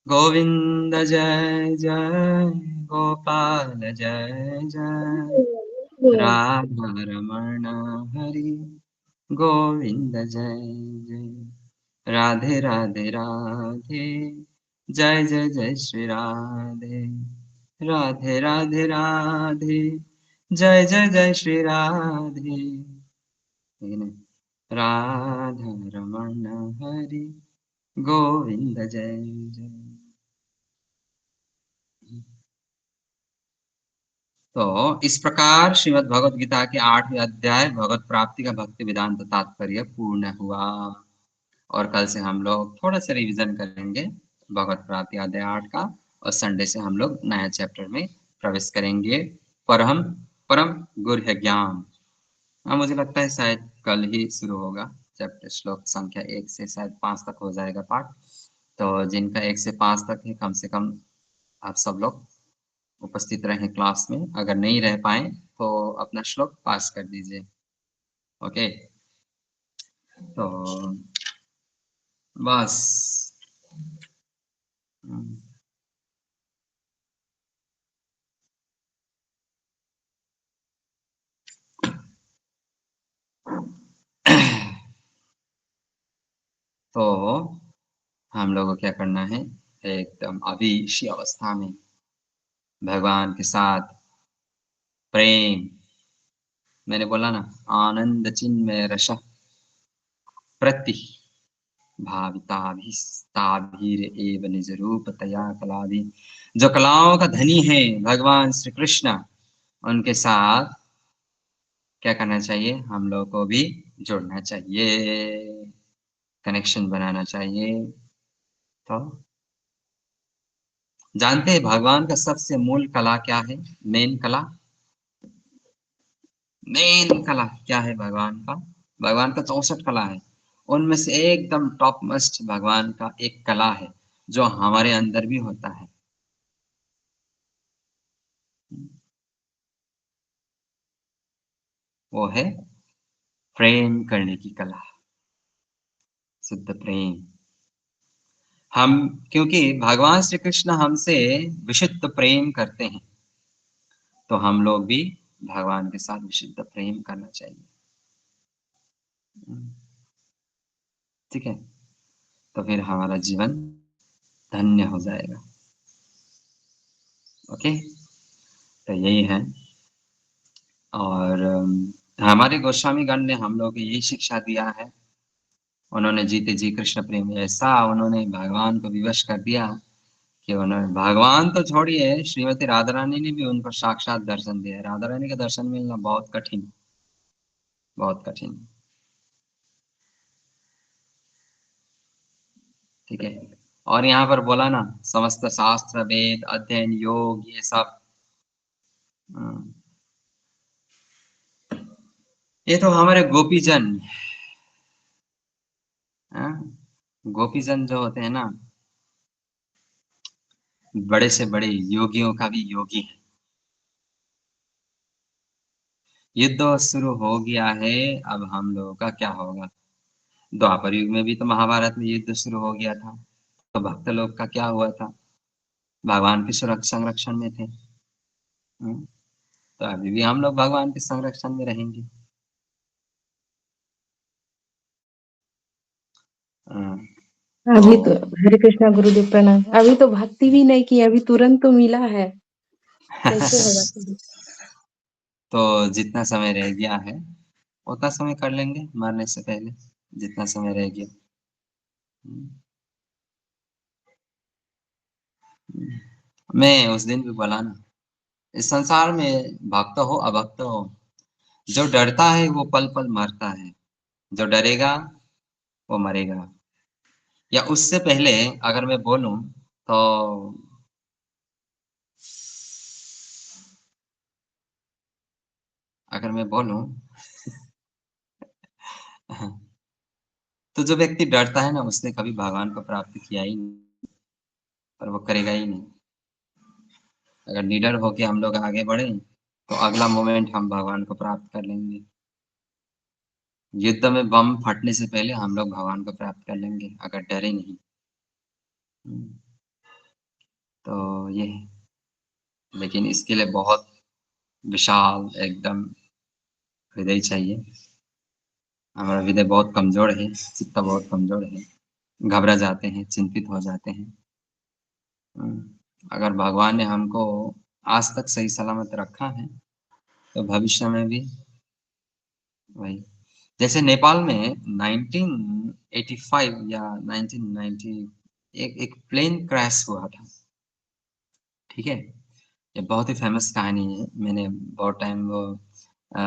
A: गोविंद जय जय, गोपाल जय जय, राधा रमण हरि गोविंद जय जय, राधे राधे राधे, जय जय जय श्री राधे, राधे राधे राधे, जय जय जय श्री राधे। राधा रमण हरि गोविंद जय जय। तो इस प्रकार श्रीमद् भगवत गीता के 8वें अध्याय भगवत प्राप्ति का भक्ति वेदांत तात्पर्य पूर्ण हुआ। और कल से हम लोग थोड़ा सा रिवीजन करेंगे भगवत प्राप्ति अध्याय 8 का, और संडे से हम लोग नया चैप्टर में प्रवेश करेंगे, परम गुह्य ज्ञान। मुझे लगता है शायद कल ही शुरू होगा चैप्टर, श्लोक संख्या 1 से शायद 5 तक हो जाएगा पाठ। तो जिनका 1 से 5 तक है, कम से कम आप सब लोग उपस्थित रहें क्लास में। अगर नहीं रह पाए तो अपना श्लोक पास कर दीजिए। ओके, तो बस तो हम लोगों को क्या करना है, एकदम अभिषी अवस्था में भगवान के साथ प्रेम, मैंने बोला ना, आनंद चिन्मय रस प्रति भाविताभिस्ताभिर एव निज रूपतया कलाभि। जो कलाओं का धनी है भगवान श्री कृष्ण, उनके साथ क्या करना चाहिए? हम लोग को भी जुड़ना चाहिए, कनेक्शन बनाना चाहिए। तो जानते हैं भगवान का सबसे मूल कला क्या है? मेन कला क्या है भगवान का? भगवान का 64 कला है, उनमें से एकदम टॉप मोस्ट भगवान का एक कला है जो हमारे अंदर भी होता है। वो है प्रेम करने की कला, शुद्ध प्रेम। हम, क्योंकि भगवान श्री कृष्ण हमसे विशुद्ध प्रेम करते हैं, तो हम लोग भी भगवान के साथ विशुद्ध प्रेम करना चाहिए। ठीक है, तो फिर हमारा जीवन धन्य हो जाएगा। ओके, तो यही है। और हमारे गोस्वामीगण ने हम लोग को यही शिक्षा दिया है। उन्होंने जीते जी कृष्ण प्रेम ऐसा उन्होंने भगवान को विवश कर दिया कि उन्होंने, भगवान तो छोड़िए, श्रीमती राधा रानी ने भी उनको साक्षात दर्शन दिया। राधा रानी का दर्शन मिलना बहुत कठिन, बहुत कठिन। ठीक है, और यहाँ पर बोला ना, समस्त शास्त्र वेद अध्ययन योग ये सब, ये तो हमारे गोपीजन, गोपीजन जो होते हैं ना, बड़े से बड़े योगियों का भी योगी है। युद्ध शुरू हो गया है, अब हम लोगों का क्या होगा? द्वापर युग में भी तो महाभारत में युद्ध शुरू हो गया था, तो भक्त लोग का क्या हुआ था? भगवान के सुरक्षा संरक्षण में थे। तो अभी भी हम लोग भगवान के संरक्षण में रहेंगे।
D: अभी तो हरे कृष्णा गुरुदेव प्रणाम। अभी तो भक्ति भी नहीं की, अभी तुरंत तो मिला है, कैसे होगा फिर?
A: तो जितना समय रह गया है उतना समय कर लेंगे, मरने से पहले जितना समय रह गया। मैं उस दिन भी बोला ना, इस संसार में भक्त हो अभक्त हो, जो डरता है वो पल पल मरता है, जो डरेगा वो मरेगा। या उससे पहले अगर मैं बोलूं तो अगर मैं बोलूं तो जो व्यक्ति डरता है ना, उसने कभी भगवान को प्राप्त किया ही नहीं, और वो करेगा ही नहीं। अगर निडर होके हम लोग आगे बढ़े तो अगला मोमेंट हम भगवान को प्राप्त कर लेंगे। युद्ध में बम फटने से पहले हम लोग भगवान को प्राप्त कर लेंगे, अगर डरे नहीं। तो ये है, लेकिन इसके लिए बहुत विशाल एकदम हृदय चाहिए। हमारा हृदय बहुत कमजोर है, चित्त बहुत कमजोर है, घबरा जाते हैं, चिंतित हो जाते हैं। अगर भगवान ने हमको आज तक सही सलामत रखा है तो भविष्य में भी वही। जैसे नेपाल में 1985 या 1990 एक प्लेन क्रैश हुआ था। ठीक है, ये बहुत ही फेमस कहानी है। मैंने बहुत टाइम वो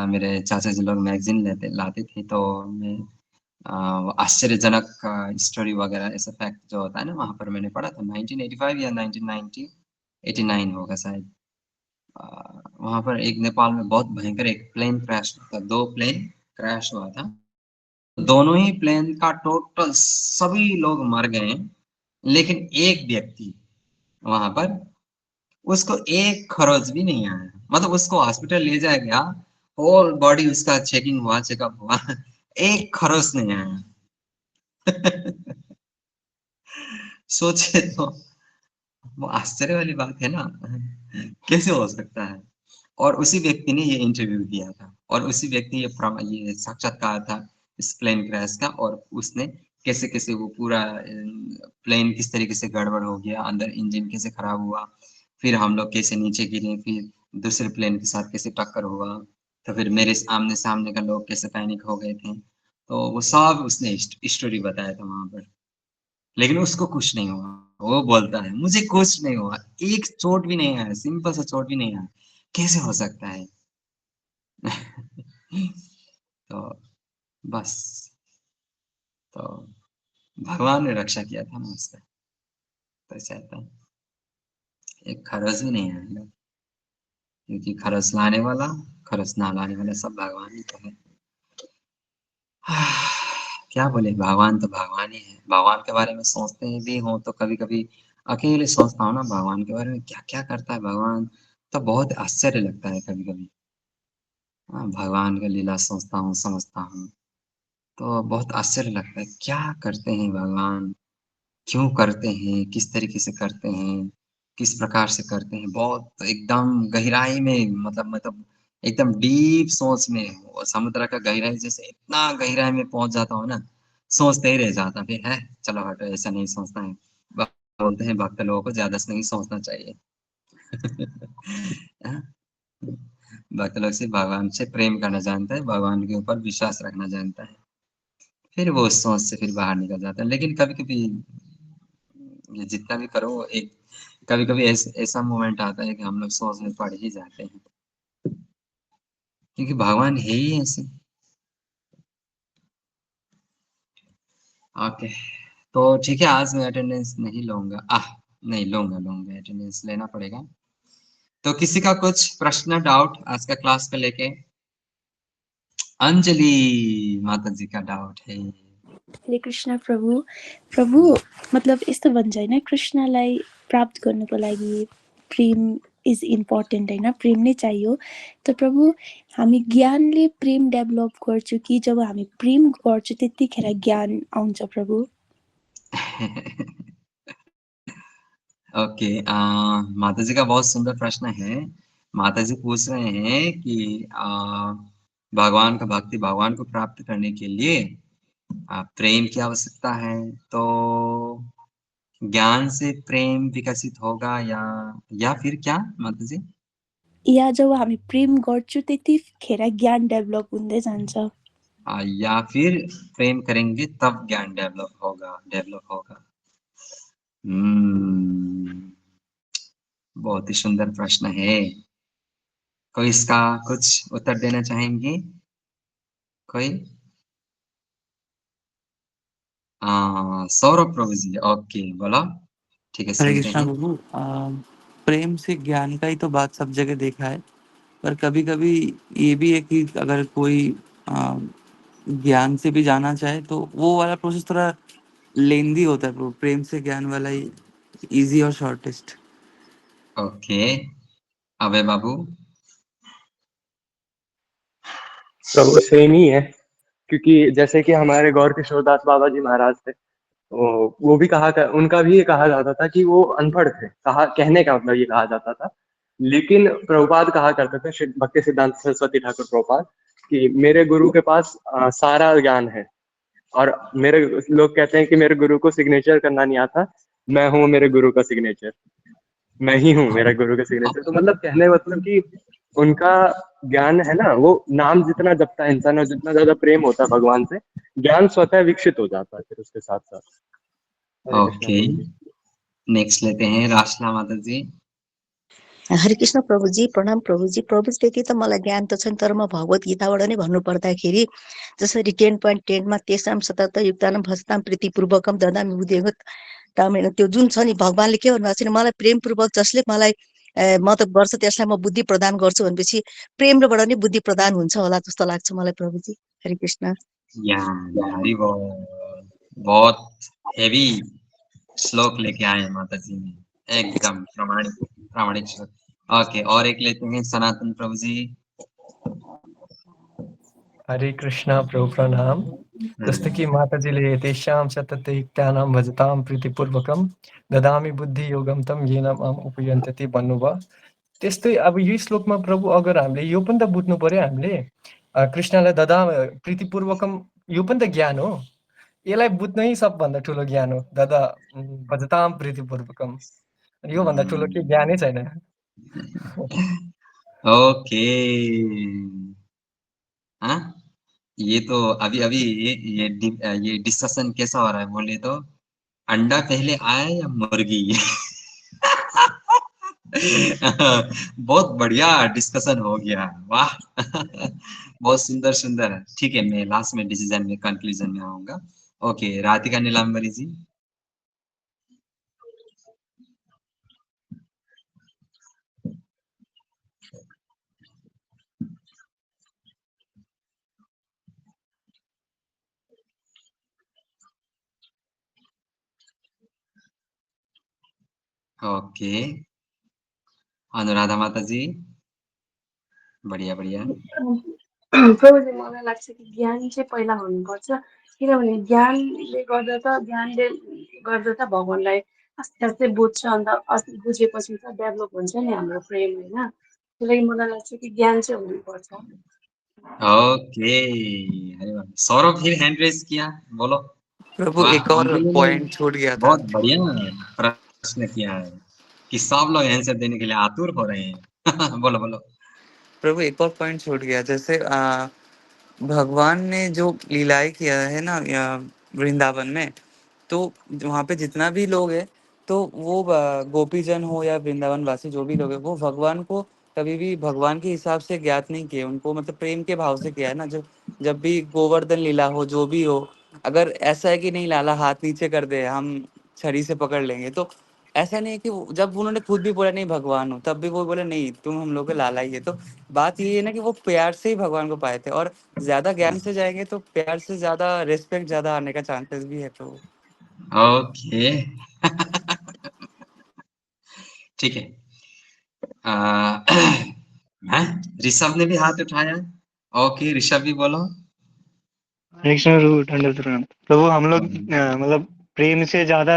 A: मेरे चाचा जी लोग मैगजीन लाते थे, तो मैं वो आश्चर्यजनक स्टोरी वगैरह ऐसा फैक्ट जो होता है ना, वहाँ पर मैंने पढ़ा था। 1985 या 1990 89 होगा शायद। वहाँ पर एक नेपाल में बहुत भयंकर एक प्लेन क्रैश हुआ था, 2 प्लेन क्रैश हुआ था। दोनों ही प्लेन का टोटल सभी लोग मर गए, लेकिन एक व्यक्ति वहां पर, उसको एक खरोच भी नहीं आया। मतलब उसको हॉस्पिटल ले जाया गया, होल बॉडी उसका चेकिंग हुआ, चेकअप हुआ, एक खरोच नहीं आया। सोचे तो वो आश्चर्य वाली बात है ना, कैसे हो सकता है? और उसी व्यक्ति ने ये इंटरव्यू दिया था, और उसी व्यक्ति ये साक्षात्कार था इस प्लेन क्रैश का, और उसने कैसे कैसे वो पूरा प्लेन किस तरीके से गड़बड़ हो गया, अंदर इंजन कैसे खराब हुआ, फिर हम लोग कैसे नीचे गिरे, फिर दूसरे प्लेन के साथ कैसे टक्कर हुआ, तो फिर मेरे आमने सामने का लोग कैसे पैनिक हो गए थे, तो वो सब उसने स्टोरी बताया था वहां पर। लेकिन उसको कुछ नहीं हुआ, वो बोलता है मुझे कुछ नहीं हुआ, एक चोट भी नहीं आया, सिंपल सा चोट भी नहीं आया, कैसे हो सकता है? तो बस, तो भगवान ने रक्षा किया था ना उसका। तो चाहता हूँ एक खरस भी नहीं आएगा, क्योंकि खरस लाने वाला, खरस ना लाने वाला सब भगवान ही तो है। क्या बोले, भगवान तो भगवान ही है। भगवान के बारे में सोचते हैं भी हो तो कभी कभी अकेले सोचता हूँ ना भगवान के बारे में, क्या क्या करता है भगवान, तो बहुत आश्चर्य लगता है कभी कभी। भगवान का लीला सोचता हूँ, समझता हूँ, तो बहुत आश्चर्य लगता है, क्या करते हैं भगवान, क्यों करते हैं, किस तरीके से करते हैं, किस प्रकार से करते हैं। बहुत एकदम गहराई में, मतलब एकदम डीप सोच में, वो समुद्र का गहराई जैसे इतना गहराई में पहुंच जाता हूँ ना, सोचते ही रह जाता फिर है। चलो हटो, ऐसा नहीं सोचना है। बोलते हैं भक्त लोगों को ज्यादा से नहीं सोचना चाहिए। हाँ? भक्त लोग से भगवान से प्रेम करना जानता है, भगवान के ऊपर विश्वास रखना जानता है, फिर वो उस सोच से फिर बाहर निकल जाता है। लेकिन कभी कभी ये जितना भी करो, एक कभी कभी ऐसा मोमेंट आता है कि हम लोग सोच में पड़ ही जाते हैं, क्योंकि भगवान है ही ऐसे। ओके, तो ठीक है, आज मैं अटेंडेंस नहीं लूंगा। नहीं लूंगा, अटेंडेंस लेना पड़ेगा। तो किसी का कुछ प्रश्न, डाउट आज का क्लास को लेके? अंजलि माता जी का डाउट है।
E: हरे कृष्ण प्रभु। प्रभु मतलब यस्तो भन्छ होइन, कृष्णलाई प्राप्त गर्नको लागि प्रेम इज इम्पोर्टेन्ट होइन, प्रेम नै चाहियो। त प्रभु हामी ज्ञानले प्रेम डेभलप गर्छु कि जब हामी प्रेम गर्छु त्यतिखेर ज्ञान आउँछ प्रभु?
A: ओके, माता जी का बहुत सुंदर प्रश्न है। माता जी पूछ रहे हैं कि भगवान का भक्ति, भगवान को प्राप्त करने के लिए प्रेम की आवश्यकता है। तो ज्ञान से प्रेम विकसित होगा या फिर क्या माता जी?
E: या जब हामी प्रेम गर्छु त्यतिखेर ज्ञान डेभलप हुँदै जान्छ।
A: या फिर प्रेम करेंगे तब ज्ञान डेभलप होगा। बहुत ही सुंदर प्रश्न है। कोई इसका कुछ उत्तर देना चाहेंगे? कोई? सौरभ प्रभु जी, ओके बोलो। ठीक है,
K: हरे
A: सुनते
K: कृष्णा
A: हैं।
K: प्रभु। प्रेम से ज्ञान का ही तो बात सब जगह देखा है, पर कभी कभी ये भी है कि अगर कोई ज्ञान से भी जाना चाहे तो वो वाला प्रोसेस थोड़ा लेंदी होता है प्रभु। प्रेम से ज्ञान वाला ही इजी और शॉर्टेस्ट।
A: ओके, अभय बाबू।
L: प्रभु सेम ही है, क्योंकि जैसे कि हमारे गौर किशोरदास बाबा जी महाराज थे, वो भी उनका भी ये कहा जाता था कि वो अनपढ़ थे। कहने का मतलब ये कहा जाता था। लेकिन प्रभुपाद कहा करते थे, भक्ति सिद्धांत सरस्वती ठाकुर प्रभुपाद, कि मेरे गुरु के पास सारा ज्ञान है। और मेरे लोग कहते हैं कि मेरे गुरु को सिग्नेचर करना नहीं आता, मैं हूँ मेरे गुरु का सिग्नेचर, मैं ही हूँ मेरा गुरु का सिग्नेचर। तो मतलब कहने मतलब कि उनका ज्ञान है ना, वो नाम जितना जपता है इंसान और जितना ज्यादा प्रेम होता है भगवान से, ज्ञान स्वतः विकसित हो जाता है फिर उसके साथ साथ। हरे कृष्णा
A: ओके,
L: प्रभु जी।
A: नेक्स्ट लेते हैं राशना माता जी।
M: हरे कृष्ण प्रभुजी, प्रणाम प्रभुजी। प्रभुजी त्यति त मलाई ज्ञान त छैन, तर म भगवत गीताबाट नै भन्नुपर्दाखेरि जसरी 10.10 मा तेसाम सतत युक्तानम भजताम प्रीतिपूर्वकम ददामि बुद्धियोगत तामेन, त्यो जुन छ नि भगवानले के भन्नुभएको छ नि, मलाई प्रेमपूर्वक जसले मलाई मद्दत गर्छ त्यसलाई म बुद्धि प्रदान गर्छु भनेपछि प्रेमबाट नै बुद्धि प्रदान हुन्छ होला जस्तो लाग्छ मलाई प्रभुजी। हरे कृष्ण।
A: हरि बोल, बहुत हेवी श्लोक लेके आए हैं माता जी ने, एकदम प्रामाणिक श्लोक। ओके, और एक लेते हैं सनातन प्रभु जी।
N: हरे कृष्णा प्रभु प्रणाम। जस्तो कि माताजीले तेषां सततयुक्तानां भजतां प्रीतिपूर्वकं ददामि बुद्धि योगम तम येन माम उपयन्ति भन्नुभयो। त्यस्तै अब यो श्लोकमा प्रभु अगर हामीले यो पनि त बुझ्नु पर्यो, हामीले कृष्णलाई प्रीतिपूर्वकम यो पनि त ज्ञान हो, यसलाई बुझ्नै सबभन्दा ठुलो ज्ञान हो। भजतां प्रीतिपूर्वकम, योभन्दा ठुलो के ज्ञानै छैन।
A: ओके। हाँ, ये तो अभी अभी ये डिस्कशन कैसा हो रहा है बोले तो, अंडा पहले आया या मुर्गी? बहुत बढ़िया डिस्कशन हो गया, वाह। बहुत सुंदर सुंदर। ठीक है, मैं लास्ट में डिसीजन में कंक्लूजन में आऊंगा। ओके, राधिका नीलांबरी जी। ओके, अनुराधा माता जी। बढ़िया बढ़िया।
O: प्रभुजी मलाई लाग्छ कि ज्ञान चाहिँ पहिला हुनुपर्छ, किनभने ज्ञानले गर्दा त भगवानलाई आस्ते आस्ते बुझ्छ, अन्त बुझेपछि त डेभलप हुन्छ नि हाम्रो प्रेम, होइन? त्यही लागि मलाई लाग्छ कि ज्ञान चाहिँ हुनुपर्छ।
A: ओके, अरे वाह। सौरभ फिर हैंड रेज किया, बोलो।
K: प्रभु
A: वाह,
K: एक और
A: अंजलि ने
K: पॉइंट छूट गया था।
A: बहुत बढ़िया प्रश्न किया है कि सब लोग आंसर देने के लिए आतुर हो रहे हैं। बोलो बोलो।
K: प्रभु एक और पॉइंट छूट गया, जैसे भगवान ने जो लीलाएं किया है ना वृंदावन में, तो वहाँ पे जितना भी लोग है, तो वो गोपीजन हो या वृंदावन वासी जो भी लोग है, वो भगवान को कभी भी भगवान के हिसाब से ज्ञात नहीं किए, उनको मतलब प्रेम के भाव से किया है ना। जब जब भी गोवर्धन लीला हो, जो भी हो, अगर ऐसा है कि नहीं लाला हाथ नीचे कर दे, हम छड़ी से पकड़ लेंगे, तो ऐसा नहीं है कि जब उन्होंने खुद भी बोला नहीं भगवान हो, तब भी वो बोले नहीं तुम हम लोग के लाला ही है। तो बात ये है ना कि वो प्यार से ही भगवान को पाए थे, और ज्यादा ज्ञान से जाएंगे तो प्यार से ज्यादा रिस्पेक्ट ज्यादा आने का चांसेस भी है। तो
A: ओके। ठीक है। ऋषभ ने भी हाथ उठाया। ओके, ऋषभ भी बोलो।
P: हरे कृष्ण प्रभु, दंडवत प्रणाम। प्रभु हम लोग मतलब प्रेम से ज्यादा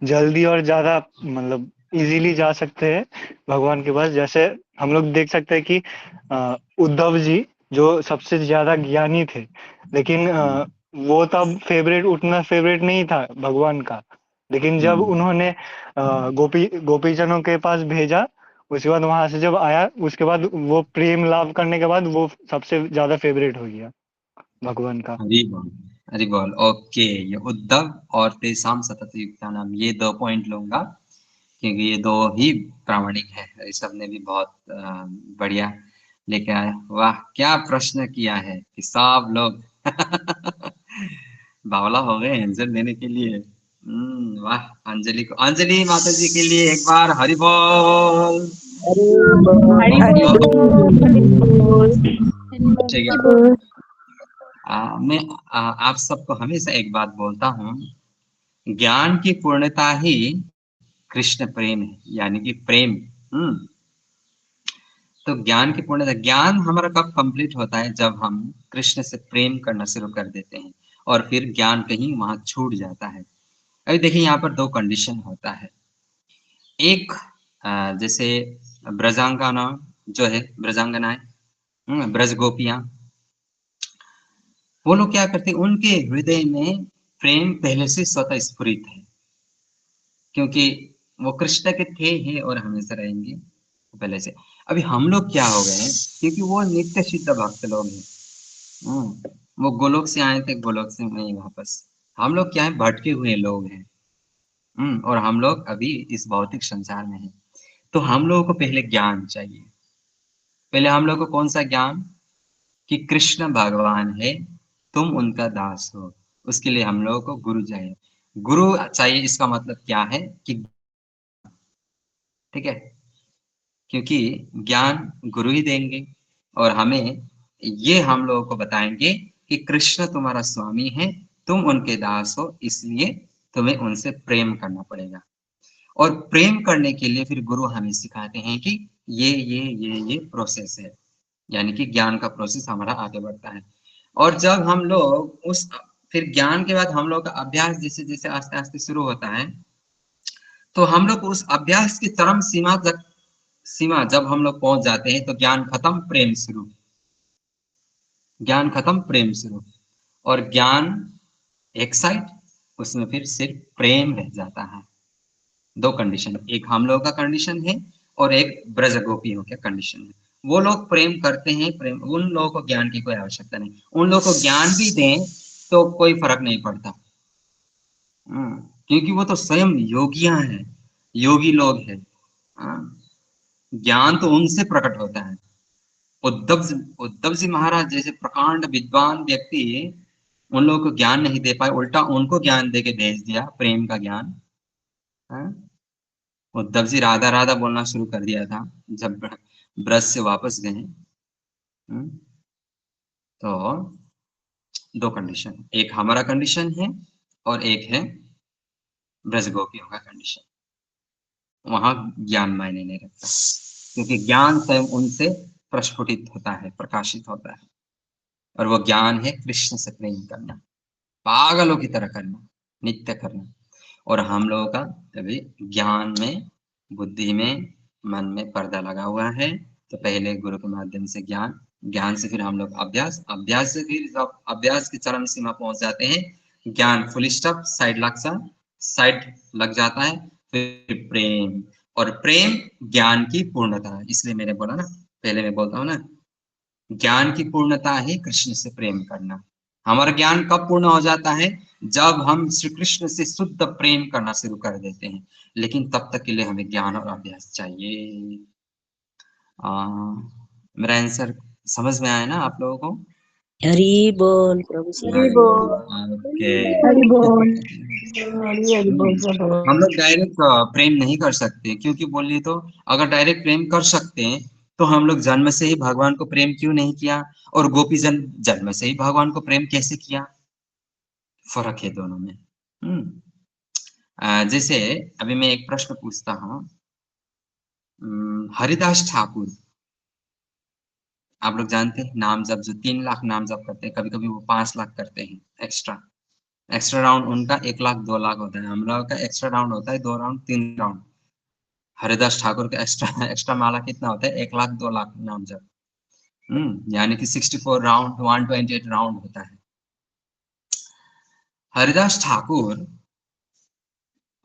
P: जल्दी और ज्यादा मतलब इजीली जा सकते हैं भगवान के पास। जैसे हम लोग देख सकते हैं कि उद्धव जी जो सबसे ज्यादा ज्ञानी थे, लेकिन वो तब उतना फेवरेट नहीं था भगवान का। लेकिन जब उन्होंने गोपीजनों के पास भेजा, उसके बाद वहां से जब आया, उसके बाद वो प्रेम लाभ करने के बाद वो सबसे ज्यादा फेवरेट हो गया भगवान का।
A: हरि बोल, हरि बोल। ओके, ये उद्धव और तेसाम सतत युक्ता नाम, ये 2 पॉइंट लूंगा क्योंकि ये 2 ही प्रामाणिक है। ऋषभ ने भी बहुत बढ़िया लेके आया। वाह, क्या प्रश्न किया है कि सब लोग बावला हो गए आंसर देने के लिए। वाह, अंजलि माता जी के लिए एक बार हरि बोल। ठीक है। मैं आप सबको हमेशा एक बात बोलता हूँ, ज्ञान की पूर्णता ही कृष्ण प्रेम है, यानी कि प्रेम। तो ज्ञान की पूर्णता, ज्ञान हमारा कब कंप्लीट होता है? जब हम कृष्ण से प्रेम करना शुरू कर देते हैं, और फिर ज्ञान कहीं वहां छूट जाता है। अभी देखिए, यहाँ पर 2 कंडीशन होता है। एक जैसे ब्रजांगना जो है, ब्रजांगनाएं, ब्रज गोपियां, वो लोग क्या करते हैं, उनके हृदय में प्रेम पहले से स्वतः स्फुरित है, क्योंकि वो कृष्ण के थे ही और हमेशा रहेंगे पहले से। अभी हम लोग क्या हो गए हैं, क्योंकि वो नित्य सिद्ध भक्त लोग हैं, वो गोलोक से आए थे, गोलोक से नहीं वापस। हम लोग क्या है, भटके हुए लोग हैं, और हम लोग अभी इस भौतिक संसार में हैं। तो हम लोगों को पहले ज्ञान चाहिए। पहले हम लोग को कौन सा ज्ञान? कि कृष्ण भगवान है, तुम उनका दास हो। उसके लिए हम लोगों को गुरु चाहिए। गुरु चाहिए, इसका मतलब क्या है कि, ठीक है, क्योंकि ज्ञान गुरु ही देंगे और हमें ये हम लोगों को बताएंगे कि कृष्ण तुम्हारा स्वामी है, तुम उनके दास हो, इसलिए तुम्हें उनसे प्रेम करना पड़ेगा। और प्रेम करने के लिए फिर गुरु हमें सिखाते हैं कि ये प्रोसेस है, यानी कि ज्ञान का प्रोसेस हमारा आगे बढ़ता है। और जब हम लोग फिर ज्ञान के बाद हम लोग का अभ्यास जैसे जैसे आस्ते आस्ते शुरू होता है, तो हम लोग उस अभ्यास की चरम सीमा जब हम लोग पहुंच जाते हैं, तो ज्ञान खत्म प्रेम शुरू, ज्ञान खत्म प्रेम शुरू। और ज्ञान एक साइड, उसमें फिर सिर्फ प्रेम रह जाता है। 2 कंडीशन, एक हम लोग का कंडीशन है और एक ब्रज गोपियों का कंडीशन है। वो लोग प्रेम करते हैं, प्रेम, उन लोगों को ज्ञान की कोई आवश्यकता नहीं। उन लोगों को ज्ञान भी दें तो कोई फर्क नहीं पड़ता। क्योंकि वो तो स्वयं योगियां हैं, योगी लोग हैं। ज्ञान तो उनसे प्रकट होता है। उद्धव जी महाराज जैसे प्रकांड विद्वान व्यक्ति उन लोगों को ज्ञान नहीं दे पाए, उल्टा उनको ज्ञान दे के भेज दिया, प्रेम का ज्ञान। उद्धव जी राधा राधा बोलना शुरू कर दिया था जब ब्रज से वापस गए। तो दो कंडीशन, एक हमारा कंडीशन है और एक है ब्रज गोपियों का कंडीशन। वहां ज्ञान मायने नहीं रखता, क्योंकि ज्ञान स्वयं उनसे प्रस्फुटित होता है, प्रकाशित होता है, और वो ज्ञान है कृष्ण से प्रेम करना, पागलों की तरह करना, नित्य करना। और हम लोगों का अभी ज्ञान में, बुद्धि में, मन में पर्दा लगा हुआ है। तो पहले गुरु के माध्यम से ज्ञान, ज्ञान से फिर हम लोग अभ्यास, अभ्यास से फिर जब अभ्यास की चरम सीमा पहुंच जाते हैं, ज्ञान फुल स्टॉप, साइड लग जाता है, फिर प्रेम, और प्रेम ज्ञान की पूर्णता है। इसलिए मैंने बोला ना, पहले मैं बोलता हूँ ना, ज्ञान की पूर्णता है कृष्ण से प्रेम करना। हमारा ज्ञान कब पूर्ण हो जाता है? जब हम श्री कृष्ण से शुद्ध प्रेम करना शुरू कर देते हैं। लेकिन तब तक के लिए हमें ज्ञान और अभ्यास चाहिए। मेरा आंसर समझ में आया ना आप लोगों को?
M: हरि बोल प्रभु जी।
O: हरि बोल।
A: ओके।
O: हरि बोल। हरि हरि बोल प्रभु।
A: हम लोग डायरेक्ट प्रेम नहीं कर सकते, क्योंकि बोलिए तो अगर डायरेक्ट प्रेम कर सकते हैं तो हम लोग जन्म से ही भगवान को प्रेम क्यों नहीं किया, और गोपी जन जन्म से ही भगवान को प्रेम कैसे किया? फर्क है दोनों में। जैसे अभी मैं एक प्रश्न पूछता हूँ, हरिदास ठाकुर, आप लोग जानते हैं नाम जप, जो 3 लाख नाम जप करते हैं, कभी कभी वो 5 लाख करते हैं। एक्स्ट्रा राउंड उनका 1 लाख 2 लाख होता है, हम लोगों का एक्स्ट्रा राउंड होता है 2 राउंड 3 राउंड। हरिदास ठाकुर का एक्स्ट्रा माला कितना होता है? 1 लाख 2 लाख नाम जप। यानी कि 64 राउंड, 128 राउंड होता है। हरिदास ठाकुर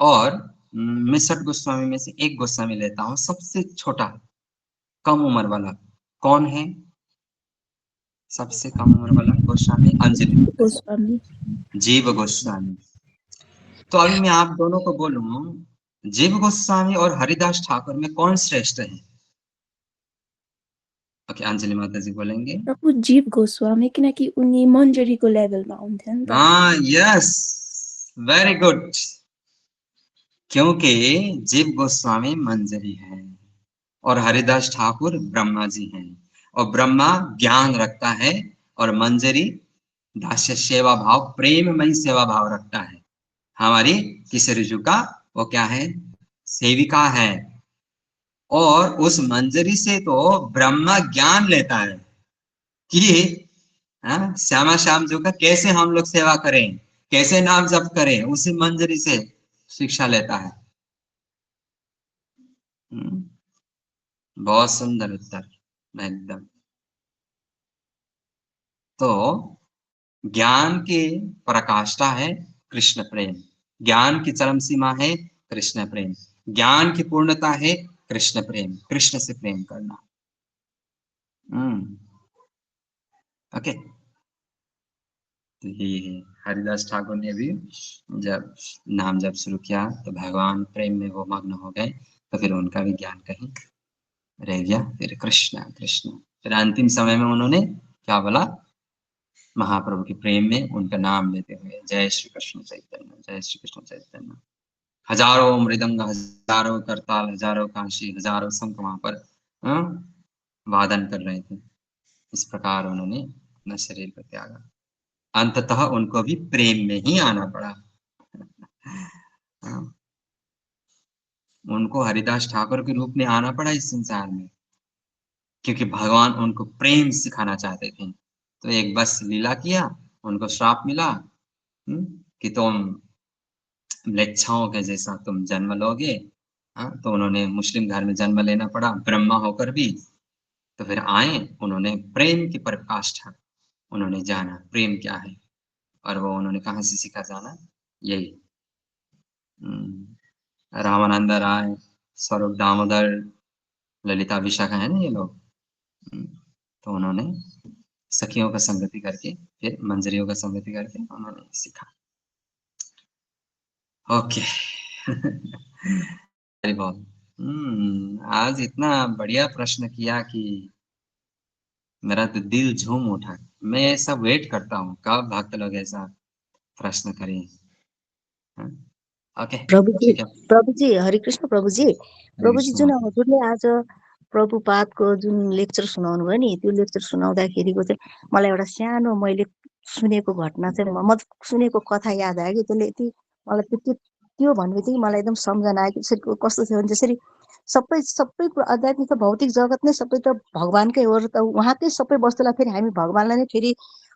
A: और मैं 6 गोस्वामी में से एक गोस्वामी लेता हूँ, सबसे छोटा कम उम्र वाला कौन है? सबसे कम उम्र वाला गोस्वामी अंजलि
E: गोस्वामी।
A: जीव गोस्वामी। तो अभी मैं आप दोनों को बोलूं, जीव गोस्वामी और हरिदास ठाकुर में कौन श्रेष्ठ है? ओके, अंजलि माता जी बोलेंगे।
E: प्रभु जीव गोस्वामी, किनकि उनी मन्जरीको लेभलमा हुन्थ्यो नि त।
A: हाँ, यस, वेरी गुड। क्योंकि जीव गोस्वामी मंजरी है और हरिदास ठाकुर ब्रह्मा जी हैं, और ब्रह्मा ज्ञान रखता है और मंजरी दास्य सेवा भाव, प्रेममयी सेवा भाव रखता है। हमारी किस ऋजु का वो क्या है? सेविका है। और उस मंजरी से तो ब्रह्मा ज्ञान लेता है कि श्यामा श्याम जी का कैसे हम लोग सेवा करें, कैसे नाम जप करें, उसी मंजरी से शिक्षा लेता है। बहुत सुंदर उत्तर एकदम। तो ज्ञान की पराकाष्ठा है कृष्ण प्रेम, ज्ञान की चरम सीमा है कृष्ण प्रेम, ज्ञान की पूर्णता है कृष्ण प्रेम, कृष्ण से प्रेम करना। ओके, तो ये है। हरिदास ठाकुर ने भी जब नाम जब शुरू किया तो भगवान प्रेम में वो मग्न हो गए, तो फिर उनका भी ज्ञान कहीं रह गया। फिर कृष्ण कृष्ण, फिर अंतिम समय में उन्होंने क्या बोला? महाप्रभु के प्रेम में उनका नाम लेते हुए जय श्री कृष्ण चैतन्य, जय श्री कृष्ण चैतन्य। हजारों मृदंग, हजारों करताल, हजारों कांशी, हजारों शंख वहां पर वादन कर रहे थे। इस प्रकार उन्होंने अपना शरीर को त्यागा। अंततः उनको भी प्रेम में ही आना पड़ा। उनको हरिदास ठाकुर के रूप में आना पड़ा इस संसार में, क्योंकि भगवान उनको प्रेम सिखाना चाहते थे। तो एक बस लीला किया, उनको श्राप मिला कि तुम म्लेच्छाओं के जैसा तुम जन्म लोगे। तो उन्होंने मुस्लिम घर में जन्म लेना पड़ा, ब्रह्मा होकर भी। तो फिर आए, उन्होंने प्रेम की पराकाष्ठा उन्होंने जाना, प्रेम क्या है, और वो उन्होंने कहाँ से सीखा जाना? यही रामानंद राय, स्वरूप दामोदर, ललिता विशाखा है ना, ये लोग तो उन्होंने सखियों का संगति करके फिर मंजरियों का संगति करके उन्होंने सीखा। Okay very good. आज इतना बढ़िया प्रश्न किया कि मेरा तो दिल झूम उठा। मैं ऐसा वेट करता हूँ कब भक्त लोग ऐसा प्रश्न करें। ओके ठीक है।
M: प्रभुजी हरे कृष्ण प्रभुजी प्रभुजी
A: कृष्ण
M: जुन हजुरले आज प्रभुपादको जुन लेक्चर सुनाउनु भयो नि त्यो लेक्चर सुनाउँदाखेरिको चाहिँ मलाई एउटा सानो मैले सुनेको घटना चाहिँ म सुनेको कथा याद आयो कि त्यसले यति मलाई त्यो भन्ने मलाई एकदम सम्झना आयो। त्यसरी कस्तो थियो भने त्यसरी सबै सबै कुरा आध्यात्मिक त भौतिक जगत नै सबै त भगवानकै हो र त उहाँकै सबै वस्तुलाई फेरि हामी भगवानलाई नै फेरि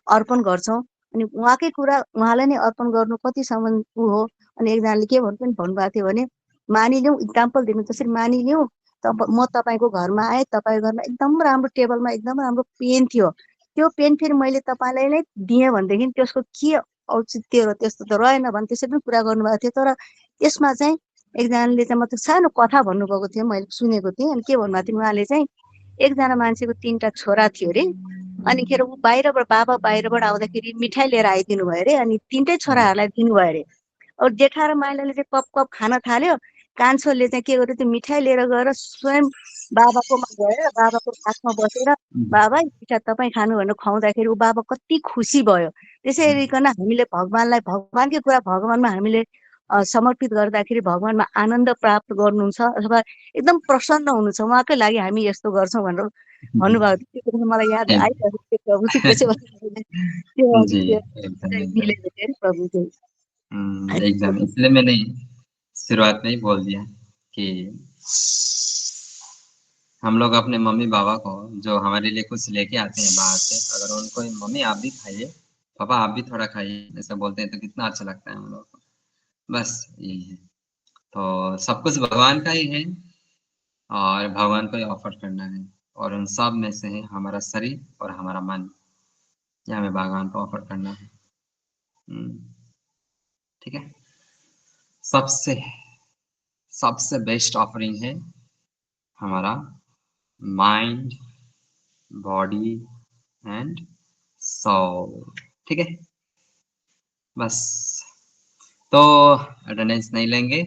M: अर्पण गर्छौँ। अनि उहाँकै कुरा उहाँलाई नै अर्पण गर्नु कतिसम्म ऊ हो। अनि एकजनाले के भन्नुभएको थियो भने मानिलिउँ इक्जाम्पल दिनु त्यसरी मानिलिउँ म तपाईँको घरमा आएँ तपाईँको घरमा एकदम राम्रो टेबलमा एकदम राम्रो पेन थियो त्यो पेन फेरि मैले तपाईँलाई नै दिएँ भनेदेखि त्यसको के औचित्य हो त्यस्तो त रहेन भने त्यसरी पनि कुरा गर्नुभएको थियो। तर त्यसमा चाहिँ एकजनाले चाहिँ मतलब सानो कथा भन्नुभएको थियो मैले सुनेको थिएँ। अनि के भन्नुभएको थियो उहाँले चाहिँ एकजना मान्छेको 3टा छोरा थियो अरे। अनिखेर ऊ बाहिरबाट बाबा बाहिरबाट आउँदाखेरि मिठाई लिएर आइदिनु भयो अरे। अनि 3टै छोराहरूलाई दिनुभयो अरे। अब जेठा र माइलाले चाहिँ कप कप खान थाल्यो। कान्छोले चाहिँ के गर्यो त्यो मिठाई लिएर गएर स्वयं बाबाकोमा गएर बाबाको काखमा बसेर बाबा मिठा तपाईँ खानु भनेर खुवाउँदाखेरि ऊ बाबा कति खुसी भयो। त्यसै गरिकन हामीले भगवानलाई भगवानकै कुरा भगवानमा हामीले समर्पित गर्दाखेरि भगवानमा आनन्द प्राप्त गर्नुहुन्छ अथवा एकदम प्रसन्न हुनुहुन्छ उहाँकै लागि हामी यस्तो गर्छौँ भनेर भन्नुभएको थियो। मलाई याद आइरहेको थियो प्रभुजी
A: जी एकदम एकदम
M: मिलेको थियो प्रभुजी।
A: एकदम इसलिए मैंने शुरुआत में ही बोल दिया कि हम लोग अपने मम्मी पापा को जो हमारे लिए कुछ लेके आते हैं बाहर से, अगर उनको मम्मी आप भी खाइए, पापा आप भी थोड़ा खाइए, ऐसा बोलते हैं तो कितना अच्छा लगता है हम लोग को। बस यही है। तो सब कुछ भगवान का ही है और भगवान को ही ऑफर करना है और उन सब में से है हमारा शरीर और हमारा मन, ये हमें भगवान को ऑफर करना है। ठीक है। सबसे बेस्ट ऑफरिंग है हमारा माइंड, बॉडी एंड सोल। ठीक है। बस तो अटेंडेंस नहीं लेंगे।